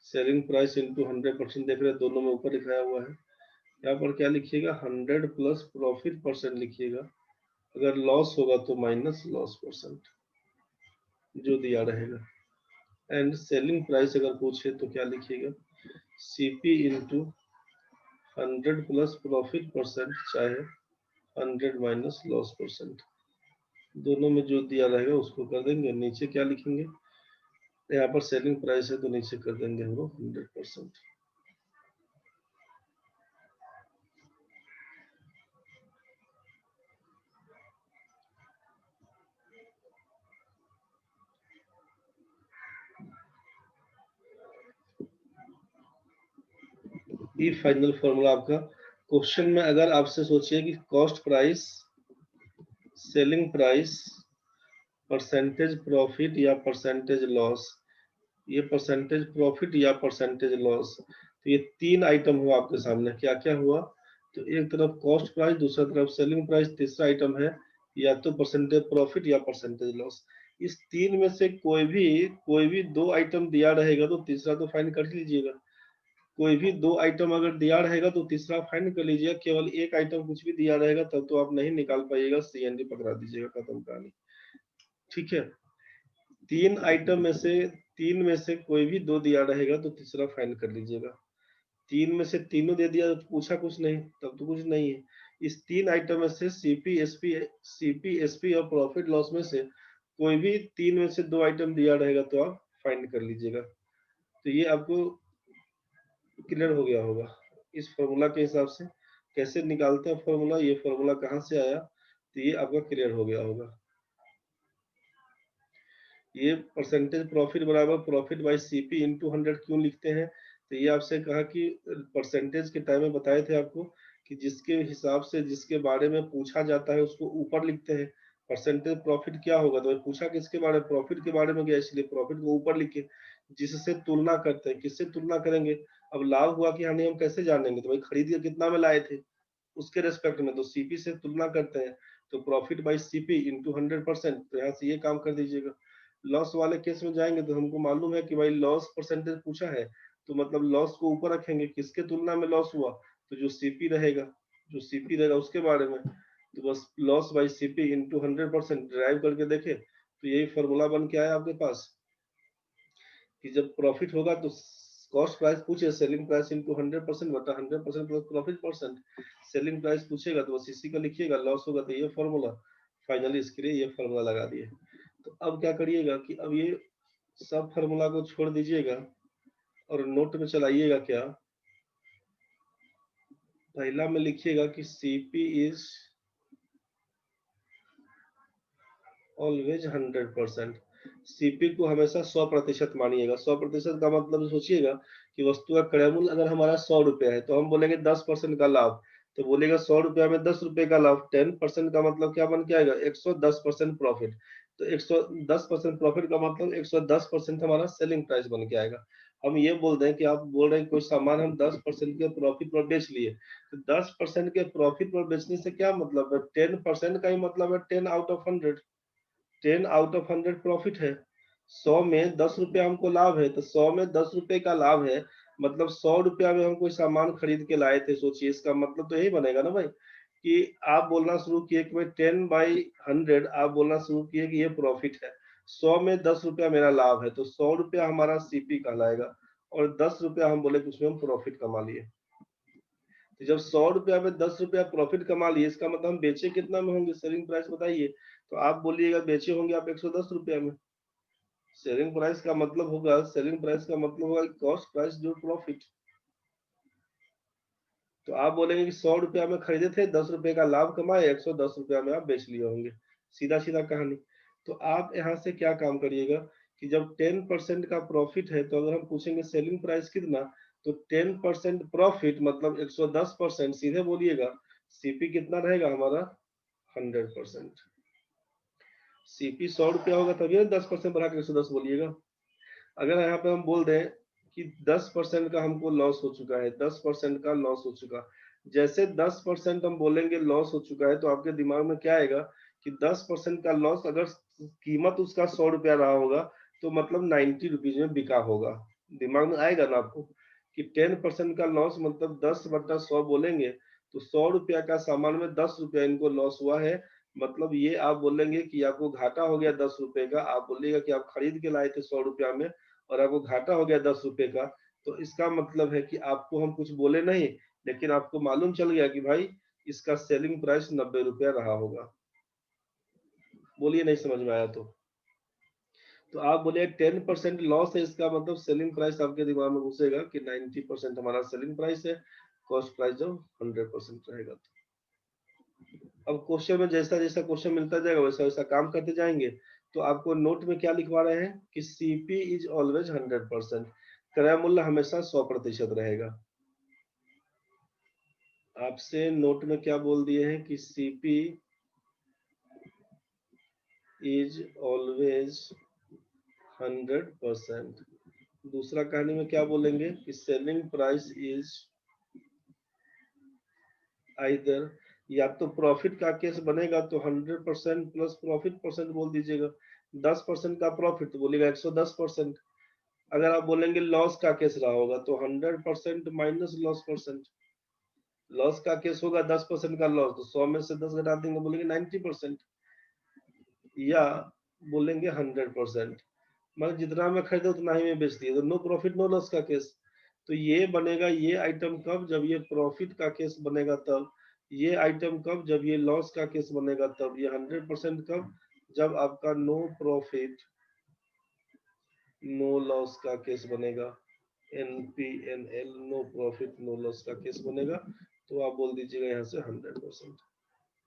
सेलिंग प्राइस इंटू 100%, देख रहे हैं दोनों में ऊपर लिखाया हुआ है। यहाँ पर क्या लिखिएगा 100 प्लस प्रॉफिट परसेंट लिखिएगा, अगर लॉस होगा तो माइनस लॉस परसेंट। जो दिया रहेगा। एंड सेलिंग प्राइस अगर पूछे तो क्या लिखिएगा, CP into 100 plus profit percent चाहे 100 माइनस लॉस परसेंट, दोनों में जो दिया रहेगा उसको कर देंगे। नीचे क्या लिखेंगे, यहाँ पर सेलिंग प्राइस है तो नीचे कर देंगे हम लोग 100%। ये फाइनल फॉर्मूला आपका। क्वेश्चन में अगर आपसे सोचिए कि cost price, selling price, percentage profit या परसेंटेज लॉस, ये परसेंटेज प्रॉफिट या परसेंटेज लॉस, तो ये तीन आइटम हुआ आपके सामने। क्या क्या हुआ, तो एक तरफ कॉस्ट प्राइस, दूसरा तरफ सेलिंग प्राइस, तीसरा आइटम है या तो परसेंटेज प्रॉफिट या परसेंटेज लॉस। इस तीन में से कोई भी दो आइटम दिया रहेगा तो तीसरा तो फाइंड कर लीजिएगा। कोई भी दो आइटम अगर दिया रहेगा तो तीसरा फाइंड कर लीजिएगा। केवल एक आइटम कुछ भी दिया रहेगा तब तो आप नहीं निकाल पाइएगा, सीएनडी पकड़ा दीजिएगा, खत्म कहानी। ठीक है, तीन में से कोई भी दो दिया रहेगा तो तीसरा फाइंड कर लीजिएगा। तीन में से तीनों दे दिया तो पूछा कुछ नहीं, तब तो कुछ नहीं है। इस तीन आइटम में से सीपी एसपी और प्रॉफिट लॉस में से कोई भी तीन में से दो आइटम दिया रहेगा तो आप फाइंड कर लीजिएगा। तो ये आपको क्लियर हो गया होगा इस फॉर्मूला के हिसाब से कैसे निकालते हैं फॉर्मूला, ये फॉर्मूला कहाँ से आया, तो ये आपका क्लियर हो गया होगा। ये परसेंटेज प्रॉफिट बराबर प्रॉफिट बाई सीपी इंटू 100 क्यों लिखते हैं, तो ये आपसे कहा कि परसेंटेज के टाइम में बताए थे आपको कि जिसके हिसाब से जिसके बारे में पूछा जाता है उसको ऊपर लिखते हैं। परसेंटेज प्रॉफिट क्या होगा, तो पूछा किसके बारे में, प्रॉफिट के बारे में गया, इसलिए प्रॉफिट को ऊपर लिखे। जिससे तुलना करते हैं, किससे तुलना करेंगे, अब लाभ हुआ कि हानि हम कैसे जानेंगे, तो भाई खरीद के कितना में लाए थे उसके रेस्पेक्ट में, तो सीपी से तुलना करते हैं, तो प्रॉफिट बाई सीपी इंटू 100%, तो यहाँ से ये काम कर दीजिएगा। लॉस वाले केस में जाएंगे तो हमको मालूम है कि भाई लॉस परसेंटेज पूछा है, तो मतलब लॉस को ऊपर रखेंगे, किसके तुलना में लॉस हुआ, तो जो सीपी रहेगा उसके बारे में, तो बस loss by CP into 100% drive करके देखे तो यही फॉर्मूला बन के आया आपके पास कि जब प्रॉफिट होगा तो कॉस्ट प्राइस पूछे, सेलिंग प्राइस इंटू 100% बटा 100% plus profit percent, selling price पूछेगा तो बस इसी का लिखिएगा, लॉस होगा तो ये फॉर्मूला, फाइनली इसके लिए ये फॉर्मूला लगा दिए। तो अब क्या करिएगा कि अब ये सब फॉर्मूला को छोड़ दीजिएगा और नोट में चलाइएगा क्या, पहला में लिखिएगा कि सीपी इज ऑलवेज 100%। सीपी को हमेशा 100% मानिएगा। 100% का मतलब सोचिएगा कि वस्तु का क्रय मूल्य अगर हमारा 100 रुपया है तो हम बोलेंगे 10% का लाभ, तो बोलेगा 100 रुपया में 10 रुपए का लाभ, 10% का मतलब क्या बन के आएगा, 110% प्रॉफिट। तो 110% प्रॉफिट का मतलब 110% हमारा सेलिंग प्राइस बन के आएगा। हम ये बोल रहे हैं कि आप बोल रहे हैं कोई सामान हम 10% के प्रॉफिट पर बेच लिए, तो 10% के प्रॉफिट पर बेचने से क्या मतलब है, 10% का ही मतलब है 10 out of 100, 10 out of 100 profit है। 100 में 10 रुपया हमको लाभ है, तो 100 में 10 रुपए का लाभ है, मतलब 100 रुपया में हम कोई सामान खरीद के लाए थे। सोचिए, इसका मतलब तो यही बनेगा ना भाई कि आप बोलना शुरू किए कि भाई 10/100, आप बोलना शुरू किए कि ये प्रॉफिट है। 100 में 10 रुपया मेरा लाभ है, तो 100 रुपया हमारा सीपी कहलाएगा और 10 रुपया हम बोले कि उसमें हम प्रॉफिट कमा लिए। तो जब 100 रुपया में 10 रुपया प्रॉफिट कमा लिए, इसका मतलब हम बेचे कितना में होंगे, सेलिंग प्राइस बताइए, तो आप बोलिएगा बेचे होंगे आप 110 रुपया में। सेलिंग प्राइस का मतलब होगा कॉस्ट प्राइस जो प्रॉफिट। तो आप बोलेंगे कि 100 रुपया में खरीदे थे, 10 रुपए का लाभ कमाए, 110 रुपया में आप बेच लिए होंगे, सीधा सीधा कहानी। तो आप यहाँ से क्या काम करिएगा कि जब 10% का प्रॉफिट है तो अगर हम पूछेंगे सेलिंग प्राइस कितना, तो 10% प्रॉफिट मतलब 110%, सीधे बोलिएगा सीपी कितना रहेगा हमारा 100%। सीपी 100 रुपया होगा तभी 10% बढ़ा के 110 बोलिएगा। अगर यहाँ पे हम बोल दें कि 10% का हमको लॉस हो चुका है, 10% का लॉस हो चुका, जैसे 10% हम बोलेंगे लॉस हो चुका है तो आपके दिमाग में क्या आएगा कि 10% का लॉस, अगर कीमत उसका 100 रुपया रहा होगा तो मतलब 90 रुपीज में बिका होगा। दिमाग में आएगा ना आपको कि 10% का लॉस मतलब 10/100 बोलेंगे तो 100 रुपया का सामान में 10 रुपया इनको लॉस हुआ है, मतलब ये आप बोलेंगे कि आपको घाटा हो गया 10 रुपए का, आप बोलिएगा कि आप खरीद के लाए थे 100 रुपया में और आपको घाटा हो गया 10 रुपए का, तो इसका मतलब है कि आपको हम कुछ बोले नहीं, लेकिन आपको मालूम चल गया कि भाई इसका सेलिंग प्राइस 90 रुपया रहा होगा। बोलिए नहीं समझ में आया तो आप बोले 10% लॉस है, इसका मतलब सेलिंग प्राइस आपके दिमाग में घुसेगा कि 90% हमारा सेलिंग प्राइस है, कॉस्ट प्राइस जो 100% रहेगा। अब क्वेश्चन में जैसा जैसा क्वेश्चन मिलता जाएगा वैसा वैसा काम करते जाएंगे। तो आपको नोट में क्या लिखवा रहे हैं कि सीपी इज ऑलवेज 100%, क्रय मूल्य हमेशा 100% रहेगा। आपसे नोट में क्या बोल दिए हैं कि सीपी इज ऑलवेज 100%। दूसरा कहानी में क्या बोलेंगे कि सेलिंग प्राइस इज आइदर, या तो प्रॉफिट का केस बनेगा तो 100% प्लस प्रॉफिट परसेंट बोल दीजिएगा। 10% का प्रॉफिट तो बोलिएगा 110%। अगर आप बोलेंगे लॉस का केस रहा होगा तो 100% माइनस लॉस परसेंट। लॉस का केस होगा 10% का लॉस, तो 100 में से 10 घटा देंगे, बोलेंगे 90%, या बोलेंगे 100%। मतलब जितना मैं खरीदा उतना ही मैं बेच दिया, तो नो प्रॉफिट नो लॉस का केस। तो ये बनेगा ये आइटम कब, जब ये प्रॉफिट का केस बनेगा तब। ये आइटम कब, जब ये लॉस का केस बनेगा तब। ये 100% कब, जब आपका नो प्रॉफिट नो लॉस का केस बनेगा। NPNL no profit no loss का केस बनेगा। तो आप बोल दीजिएगा यहाँ से 100%।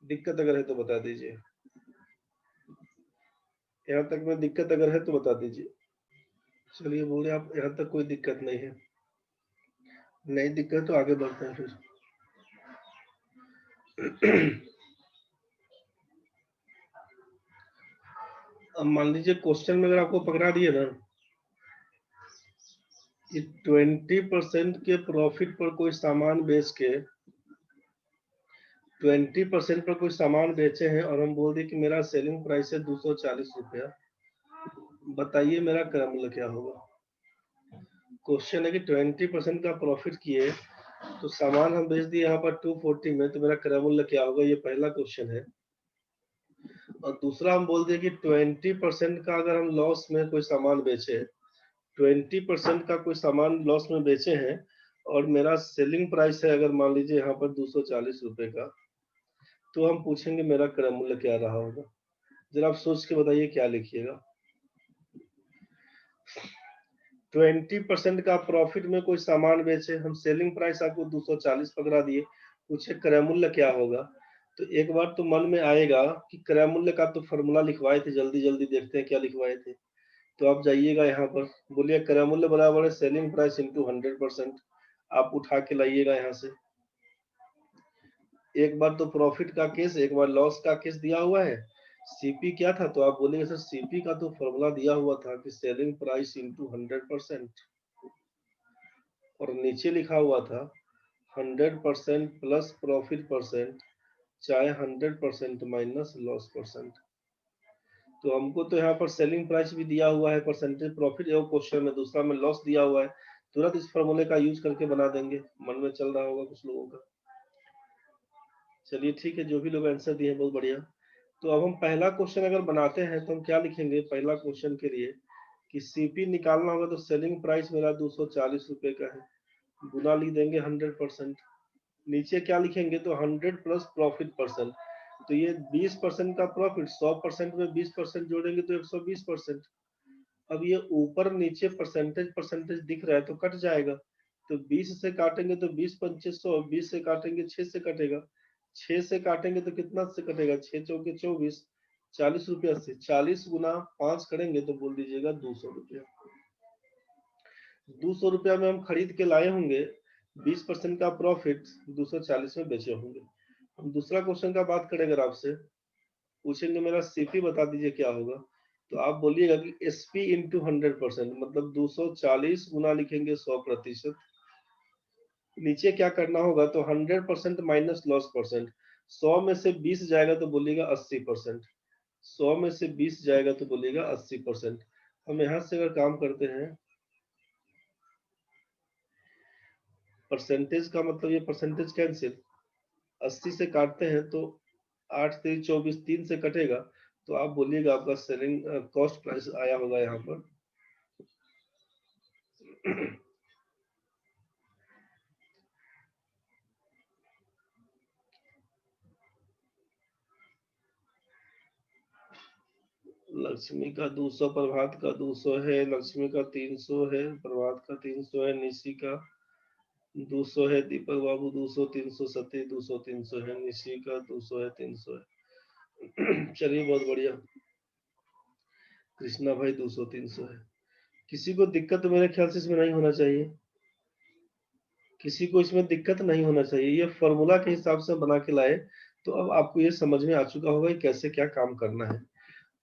दिक्कत अगर है तो बता दीजिए, यहाँ तक में दिक्कत अगर है तो बता दीजिए। चलिए बोले आप यहाँ तक कोई दिक्कत नहीं है, नहीं दिक्कत तो आगे बढ़ते हैं फिर। अब मान लीजिए क्वेश्चन में अगर आपको पकड़ा दिए ना कि 20% के प्रॉफिट पर कोई सामान बेच के 20% पर कोई सामान बेचे हैं और हम बोल दिए कि मेरा सेलिंग प्राइस है 240 रुपया, बताइए मेरा क्रय मूल्य क्या होगा। क्वेश्चन है कि 20% का प्रॉफिट किए तो सामान हम बेच दिए यहाँ पर 240 में, तो मेरा क्रय मूल्य क्या होगा, ये पहला क्वेश्चन है। और दूसरा हम बोल दिए कि 20% का अगर हम लॉस में कोई सामान बेचे, 20% का कोई सामान लॉस में बेचे हैं और मेरा सेलिंग प्राइस है अगर मान लीजिए यहाँ पर 240 रुपए का, तो हम पूछेंगे मेरा क्रय मूल्य क्या रहा होगा। जरा आप सोच के बताइए क्या लिखिएगा। 20% का प्रॉफिट में कोई सामान बेचे, हम सेलिंग प्राइस आपको 240 पकड़ा दिए, पूछे क्रय मूल्य क्या होगा। तो एक बार तो मन में आएगा कि क्रय मूल्य का तो फॉर्मूला लिखवाए थे, जल्दी जल्दी देखते हैं क्या लिखवाए थे। तो आप जाइएगा यहाँ पर, बोलिए क्रय मूल्य बराबर है सेलिंग प्राइस इंटू 100%। आप उठा के लाइएगा यहाँ से। एक बार तो प्रॉफिट का केस, एक बार लॉस का केस दिया हुआ है। सीपी क्या था, तो आप बोलेंगे सर सीपी का तो फॉर्मूला दिया हुआ था कि सेलिंग प्राइस इंटू 100%, और नीचे लिखा हुआ था 100% प्लस प्रॉफिट परसेंट, चाहे 100% माइनस लॉस परसेंट। तो हमको तो यहाँ पर सेलिंग प्राइस भी दिया हुआ है, परसेंटेज प्रॉफिट है वो क्वेश्चन में, दूसरा में लॉस दिया हुआ है। तुरंत इस फॉर्मूले का यूज करके बना देंगे, मन में चल रहा होगा कुछ लोगों का। चलिए ठीक है, जो भी लोग आंसर दिए बहुत बढ़िया। तो अब हम पहला क्वेश्चन अगर बनाते हैं तो हम क्या लिखेंगे पहला क्वेश्चन के लिए कि सीपी निकालना होगा, तो सेलिंग प्राइस मेरा 240 रुपए का है, गुना लिख देंगे 100%। नीचे क्या लिखेंगे, तो 100 प्लस प्रॉफिट परसेंट, तो ये 20% का प्रॉफिट, 100% में 20% जोड़ेंगे तो 120%। अब ये ऊपर नीचे परसेंटेज परसेंटेज दिख रहा है तो कट जाएगा, तो 20 से काटेंगे तो 20 पंचे 100, 20 से काटेंगे 6 से कटेगा, 6 से काटेंगे तो कितना से कटेगा, 6 चौके 24, 40 रुपया से 40 गुना 5 करेंगे तो बोल दीजिएगा 200 रुपया। 200 रुपया में हम खरीद के लाए होंगे, 20% का प्रॉफिट 240 में बेचे होंगे। हम दूसरा क्वेश्चन का बात करें, अगर आपसे पूछेंगे मेरा सीपी बता दीजिए क्या होगा, तो आप बोलिएगा कि एसपी इंटू 100%, मतलब 240 गुना लिखेंगे 100%। नीचे क्या करना होगा, तो 100% माइनस लॉस परसेंट, 100 में से 20 जाएगा तो बोलिएगा 80%, 100 में से 20 जाएगा तो बोलिएगा 80%। हम यहाँ से अगर काम करते हैं, परसेंटेज का मतलब ये परसेंटेज कैंसिल, 80 से काटते हैं तो 8 3 24 3 से कटेगा तो आप बोलिएगा आपका सेलिंग कॉस्ट प्राइस आया होगा यहाँ पर लक्ष्मी का 200, प्रभात का 200 है, लक्ष्मी का 300 है, प्रभात का 300 है, निशी का 200 है, दीपक बाबू 200 300, सतीश 200 300 है, निशी का 200 है 300 है। चलिए बहुत बढ़िया। कृष्णा भाई 200 300 है। किसी को दिक्कत तो मेरे ख्याल से इसमें नहीं होना चाहिए, किसी को इसमें दिक्कत नहीं होना चाहिए। ये फॉर्मूला के हिसाब से बना के लाए तो अब आपको ये समझ में आ चुका होगा कि कैसे क्या काम करना है।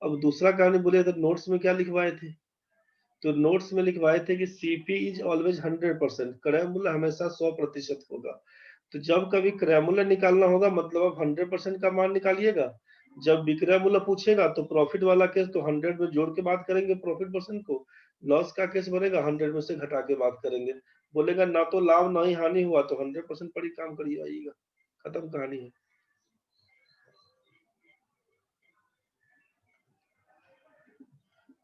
अब दूसरा कहानी बोले तो नोट्स में क्या लिखवाए थे, तो नोट्स में लिखवाए थे कि सीपी इज ऑलवेज 100%, क्रय मूल्य हमेशा 100% होगा। तो जब कभी क्रय मूल्य निकालना होगा मतलब आप 100% का मान निकालिएगा। जब विक्रय मूल्य पूछेगा तो प्रॉफिट वाला केस तो 100 में जोड़ के बात करेंगे प्रॉफिट परसेंट को, लॉस का केस बनेगा 100 में से घटा के बात करेंगे। बोलेगा ना तो लाभ ना ही हानि हुआ तो 100% पर ही काम करिए, आइएगा, खत्म कहानी है।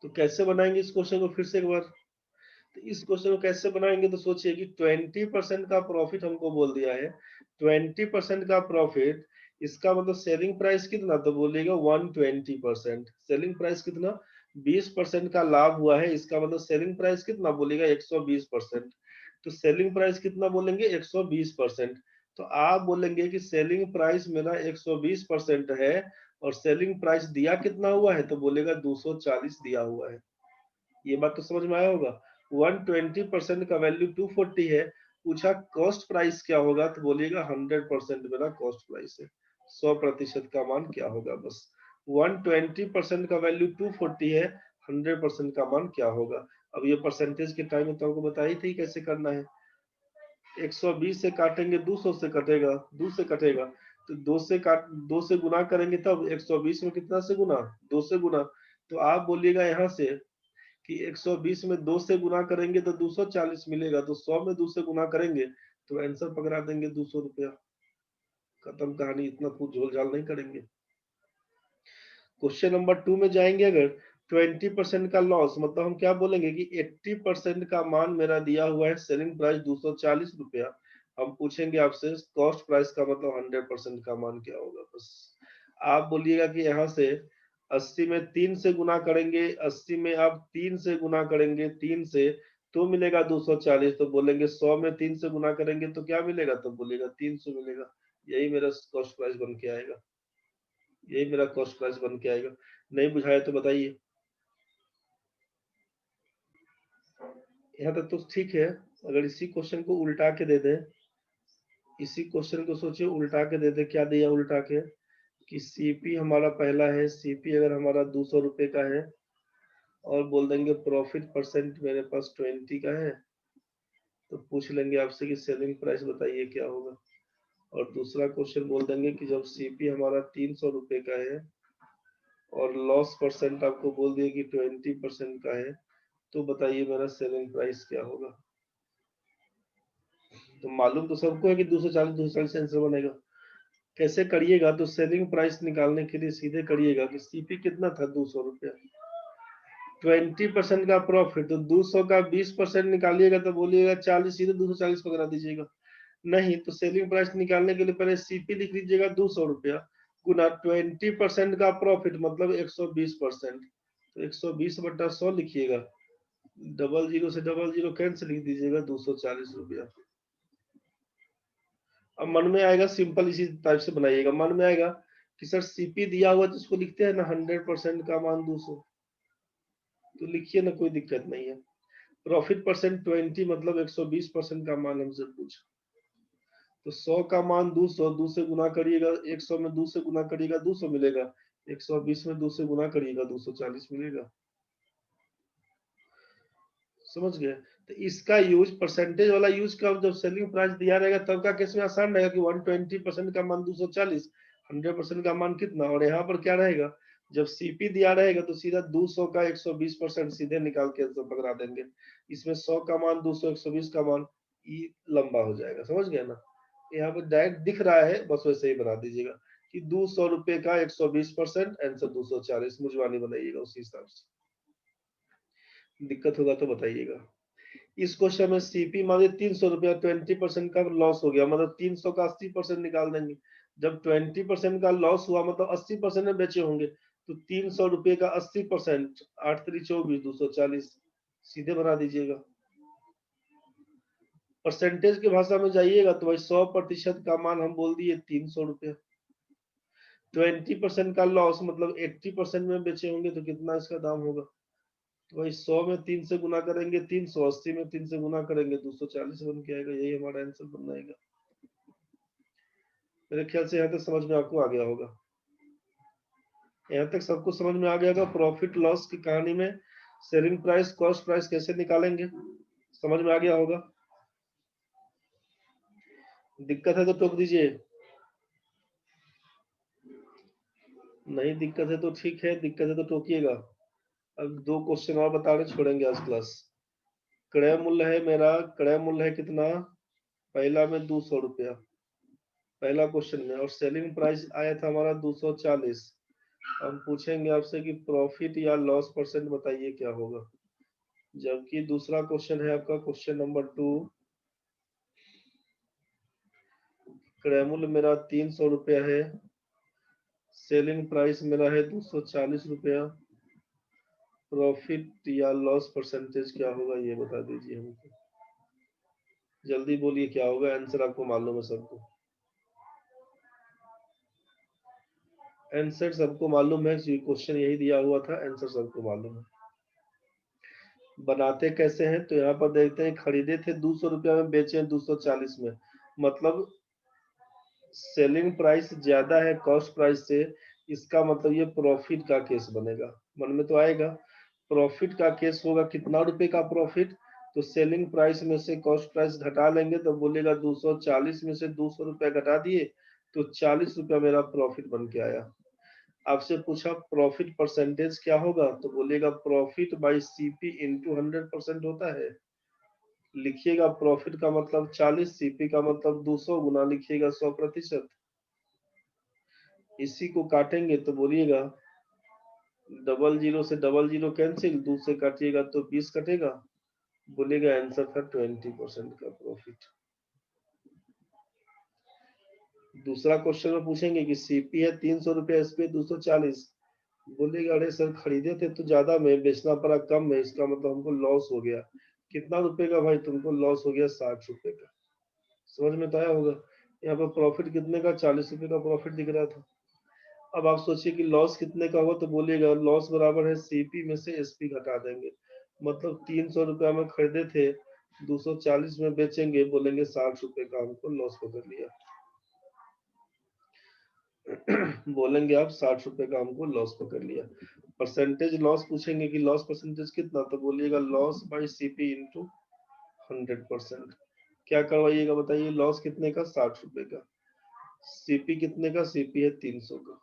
तो कैसे बनाएंगे इस क्वेश्चन को फिर से एक बार, तो इस क्वेश्चन को कैसे बनाएंगे तो सोचिए कि 20% का प्रॉफिट हमको बोल दिया है, 20% का प्रॉफिट, इसका मतलब सेलिंग प्राइस कितना, तो बोलिएगा 120%। सेलिंग प्राइस कितना, 20% का लाभ हुआ है, इसका मतलब सेलिंग प्राइस कितना बोलेगा 120%। तो सेलिंग प्राइस कितना बोलेंगे 120%। तो आप बोलेंगे कि सेलिंग प्राइस मेरा 120% है और सेलिंग प्राइस दिया कितना हुआ है, तो बोलेगा 240 दिया हुआ है। ये बात तो समझ में आया होगा। 120% का वैल्यू 240 है, पूछा कॉस्ट प्राइस क्या होगा, तो बोलिएगा 100% मेरा कॉस्ट प्राइस है, 100% का मान क्या होगा बस। 120% का वैल्यू 240 है, 100% का मान क्या होगा। अब ये परसेंटेज के टाइम में तो आपको बताई थी कैसे करना है। 120 से काटेंगे 200 से कटेगा, 2 से कटेगा तो 2 से गुना करेंगे तब 120 में कितना से गुना, 2 से गुना। तो आप बोलिएगा यहाँ से कि 120 में 2 से गुना करेंगे तो 240 मिलेगा, तो 100 में 2 से गुना करेंगे तो आंसर पकड़ा देंगे 200 रुपया, खत्म कहानी, इतना कुछ झोल झाल नहीं करेंगे। क्वेश्चन नंबर 2 में जाएंगे, अगर 20% का लॉस मतलब हम क्या बोलेंगे कि 80% का मान मेरा दिया हुआ है, सेलिंग प्राइस 240 रुपया, हम पूछेंगे आपसे कॉस्ट प्राइस का मतलब 100% का मान क्या होगा बस। आप बोलिएगा कि यहाँ से 80 में 3 से गुना करेंगे, 80 में आप 3 से गुना करेंगे 3 से तो मिलेगा 240, तो बोलेंगे 100 में 3 से गुना करेंगे तो क्या मिलेगा, तो बोलेगा 300 मिलेगा। यही मेरा कॉस्ट प्राइस बन के आएगा, यही मेरा कॉस्ट प्राइस बन के आएगा। नहीं बुझाया तो बताइए। यहाँ तक तो ठीक है। अगर इसी क्वेश्चन को उल्टा के दे दे, इसी क्वेश्चन को सोचिए उल्टा के दे दे, क्या दिया उल्टा के कि सीपी हमारा पहला है, सीपी अगर हमारा 200 रुपए का है और बोल देंगे प्रॉफिट परसेंट मेरे पास 20 का है, तो पूछ लेंगे आपसे कि सेलिंग प्राइस बताइए क्या होगा। और दूसरा क्वेश्चन बोल देंगे कि जब सीपी हमारा 300 रुपए का है और लॉस परसेंट आपको बोल दिए कि 20% का है, तो बताइए मेरा सेलिंग प्राइस क्या होगा। तो मालूम तो सबको है कि 240 से आंसर बनेगा। कैसे करिएगा, तो सेलिंग प्राइस निकालने के लिए सीधे करिएगा कि सीपी कितना था 200 रुपया, 20% का प्रॉफिट, तो 200 का 20% निकालिएगा तो बोलिएगा 40, सीधे 240 पकड़ा दीजिएगा। नहीं तो सेलिंग प्राइस निकालने के लिए पहले सीपी लिख लीजिएगा 200 रुपया गुना 20% का प्रॉफिट मतलब 120%, तो 120/100 लिखिएगा, डबल जीरो से डबल जीरो कैंसिल लिख दीजिएगा 240 रुपया। अब मन में आएगा सिंपल इसी टाइप से बनाइएगा, मन में आएगा कि सर सीपी दिया हुआ जिसको लिखते हैं ना 100% का मान 200, तो लिखिए ना, कोई दिक्कत नहीं है। प्रॉफिट परसेंट 20 मतलब 120% का मान हमसे पूछा, तो 100 का मान 200, 2 से गुना करिएगा, 100 में 2 से गुना करिएगा 200 मिलेगा, 120 में 2 से गुना करिएगा 240 मिलेगा। समझ गए। तो इसका यूज परसेंटेज वाला यूज कब, जब सेलिंग प्राइस दिया रहेगा तब का केस में आसान रहेगा कि 120% का मान 240, 100% का मान कितना, और यहाँ पर क्या रहेगा जब सीपी दिया रहेगा तो सीधा 200 का 120% सीधे निकाल के आंसर पकड़ा देंगे। इसमें 100 का मान 200, 120 का मान, ये लंबा हो जाएगा, समझ गए ना। यहाँ पर डायरेक्ट दिख रहा है बस वैसे ही बना दीजिएगा कि 200 रुपए का 120%, आंसर 240, मुजवानी बनाइएगा उसी हिसाब से। दिक्कत होगा तो बताइएगा। इस क्वेश्चन में सीपी मान 300 रुपया 20% का लॉस हो गया, मतलब 300 का 80% निकाल देंगे। जब 20% का लॉस हुआ मतलब 80% में बेचे होंगे, तो 300 रुपये का 80%, 8 3 24, 240 सीधे बना दीजिएगा। परसेंटेज की भाषा में जाइएगा तो भाई 100% का मान हम बोल दिए 300 रुपया। 20% का लॉस मतलब 80% में बेचे होंगे तो कितना इसका दाम होगा, तो भाई 100 में 3 से गुना करेंगे 300, 80 में 3 से गुना करेंगे 240 बन के आएगा। यही हमारा आंसर बन जाएगा। मेरे ख्याल से यहाँ तक समझ में आपको आ गया होगा। यहाँ तक सबको समझ में आ गया होगा। प्रॉफिट लॉस की कहानी में सेलिंग प्राइस कॉस्ट प्राइस कैसे निकालेंगे समझ में आ गया होगा। दिक्कत है तो टोक दीजिए, नहीं दिक्कत है तो ठीक है, दिक्कत है तो टोकिएगा। अब 2 क्वेश्चन और बता रहे, छोड़ेंगे आज क्लास। क्रय मूल्य है मेरा, क्रय मूल्य है कितना, पहला में 200 रुपया पहला क्वेश्चन में, और सेलिंग प्राइस आया था हमारा 240। हम पूछेंगे आपसे कि प्रॉफिट या लॉस परसेंट बताइए क्या होगा। जबकि दूसरा क्वेश्चन है आपका क्वेश्चन नंबर 2, क्रय मूल्य मेरा 300 रुपया है, सेलिंग प्राइस मेरा है 240 रुपया, प्रॉफिट या लॉस परसेंटेज क्या होगा ये बता दीजिए हमको। जल्दी बोलिए क्या होगा, आंसर आपको मालूम है सबको, आंसर सबको मालूम है, क्वेश्चन यही दिया हुआ था, आंसर सबको मालूम है। बनाते कैसे हैं तो यहाँ पर देखते हैं, खरीदे थे 200 रुपया में, बेचे 240 में, मतलब सेलिंग प्राइस ज्यादा है कॉस्ट प्राइस से, इसका मतलब ये प्रॉफिट का केस बनेगा। मन में तो आएगा, प्रॉफिट का केस होगा कितना रुपए का प्रॉफिट, तो सेलिंग प्राइस में से कॉस्ट प्राइस घटा लेंगे तो बोलेगा 240 में से 200 रुपया घटा दिए तो 40 रुपया मेरा प्रॉफिट बन के आया। आपसे पूछा प्रॉफिट परसेंटेज क्या होगा, तो बोलेगा प्रॉफिट बाई सीपी इंटू 100% होता है। लिखिएगा प्रॉफिट का मतलब 40, सीपी का मतलब 200 गुना लिखिएगा 100%। इसी को काटेंगे तो बोलिएगा 00 से 00 कैंसिल, 2 से काटिएगा तो 20 कटेगा, बोलेगा आंसर था 20% का प्रॉफिट। दूसरा क्वेश्चन में पूछेंगे कि सीपी है 300 रुपया, एसपी 240, बोलेगा अरे सर खरीदे थे तो ज्यादा में, बेचना पड़ा कम में, इसका मतलब हमको लॉस हो गया। कितना रुपए का भाई, तुमको लॉस हो गया 60 रुपए का। समझ में तो आया होगा। यहाँ पर प्रॉफिट कितने का, 40 रुपए का प्रॉफिट दिख रहा था। अब आप सोचिए कि लॉस कितने का होगा, तो बोलिएगा लॉस बराबर है सीपी में से एसपी घटा देंगे, मतलब 300 रुपया में खरीदे थे 240 में बेचेंगे, बोलेंगे 60 रुपए का हमको लॉस पकड़ लिया। बोलेंगे आप 60 रुपए का हमको लॉस पकड़ लिया। परसेंटेज लॉस पूछेंगे कि लॉस परसेंटेज कितना, तो बोलिएगा लॉस बाई सीपी इंटू 100%। क्या करवाइएगा बताइए, लॉस कितने का, 60 रुपए का, सीपी कितने का, सीपी है 300 का।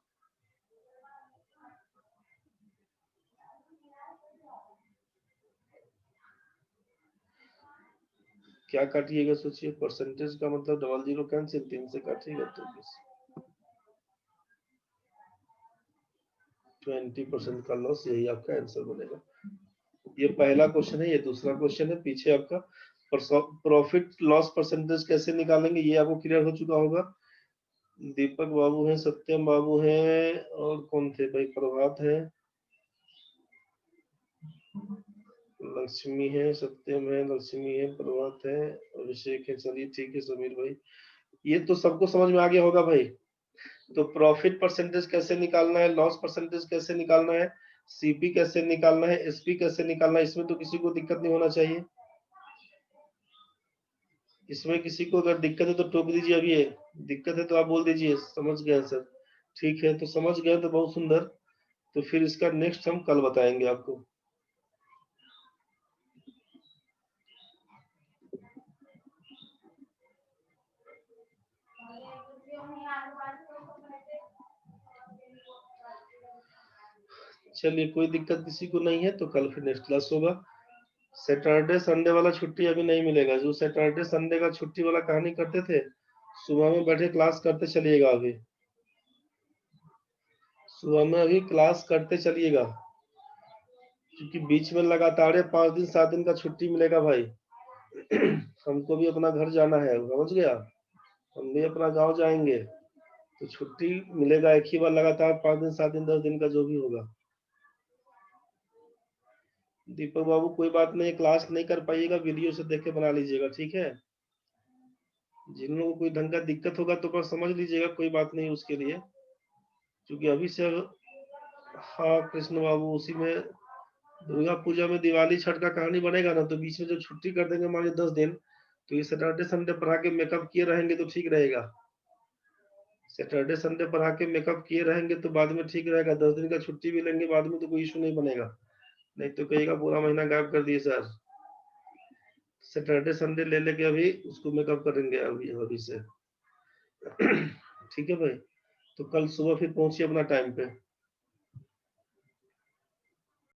क्या काटिएगा सोचिए, परसेंटेज का मतलब 00 कैंसिल, 3 से काटिएगा तो 20% का लॉस, यही आपका आंसर बनेगा। ये पहला क्वेश्चन है, ये दूसरा क्वेश्चन है। पीछे आपका प्रॉफिट लॉस परसेंटेज कैसे निकालेंगे ये आपको क्लियर हो चुका होगा। दीपक बाबू हैं, सत्यम बाबू हैं, और कौन थे भाई, प्रभात है, लक्ष्मी है, सत्यम है, लक्ष्मी है, प्रभात है, अभिषेक है। चलिए ठीक है समीर भाई, ये तो सबको समझ में आ गया होगा भाई। तो प्रॉफिट परसेंटेज कैसे निकालना है, लॉस परसेंटेज कैसे निकालना है, सीपी कैसे निकालना है, एसपी कैसे निकालना है, इसमें तो किसी को दिक्कत नहीं होना चाहिए। इसमें किसी को अगर दिक्कत है तो टोक दीजिए। अभी ये दिक्कत है तो आप बोल दीजिए समझ गए सर, ठीक है तो समझ गए तो बहुत सुंदर। तो फिर इसका नेक्स्ट हम कल बताएंगे आपको। चलिए कोई दिक्कत किसी को नहीं है तो कल फिर नेक्स्ट क्लास होगा। सैटरडे संडे वाला छुट्टी अभी नहीं मिलेगा, जो सैटरडे संडे का छुट्टी वाला कहानी करते थे, सुबह में बैठे क्लास करते चलिएगा अभी। सुबह में अभी क्लास करते चलिएगा, क्योंकि बीच में लगातार 5 दिन 7 दिन का छुट्टी मिलेगा भाई। हमको भी अपना घर जाना है, समझ गया, हम भी अपना गांव जाएंगे, तो छुट्टी मिलेगा एक ही बार लगातार 5 दिन 7 दिन 10 दिन का जो भी होगा। दीपक बाबू कोई बात नहीं, क्लास नहीं कर पाइएगा वीडियो से देख के बना लीजिएगा, ठीक है। जिन लोगों को कोई ढंग का दिक्कत होगा तो बस समझ लीजिएगा, कोई बात नहीं उसके लिए, क्योंकि अभी से। हाँ कृष्ण बाबू, उसी में दुर्गा पूजा में दिवाली छठ का कहानी बनेगा ना, तो बीच में जब छुट्टी कर देंगे मान लीजिए 10 दिन, तो ये सैटरडे संडे पढ़ा के मेकअप किए रहेंगे तो ठीक रहेगा। सैटरडे संडे पढ़ा के मेकअप किए रहेंगे तो बाद में ठीक रहेगा, 10 दिन का छुट्टी भी लेंगे बाद में तो कोई इशू नहीं बनेगा। नहीं तो कहिएगा पूरा महीना गायब कर दिए सर। सैटरडे संडे ले लेके अभी उसको मेकअप करेंगे अभी अभी से। ठीक है भाई, तो कल सुबह फिर पहुंचिए अपना टाइम पे।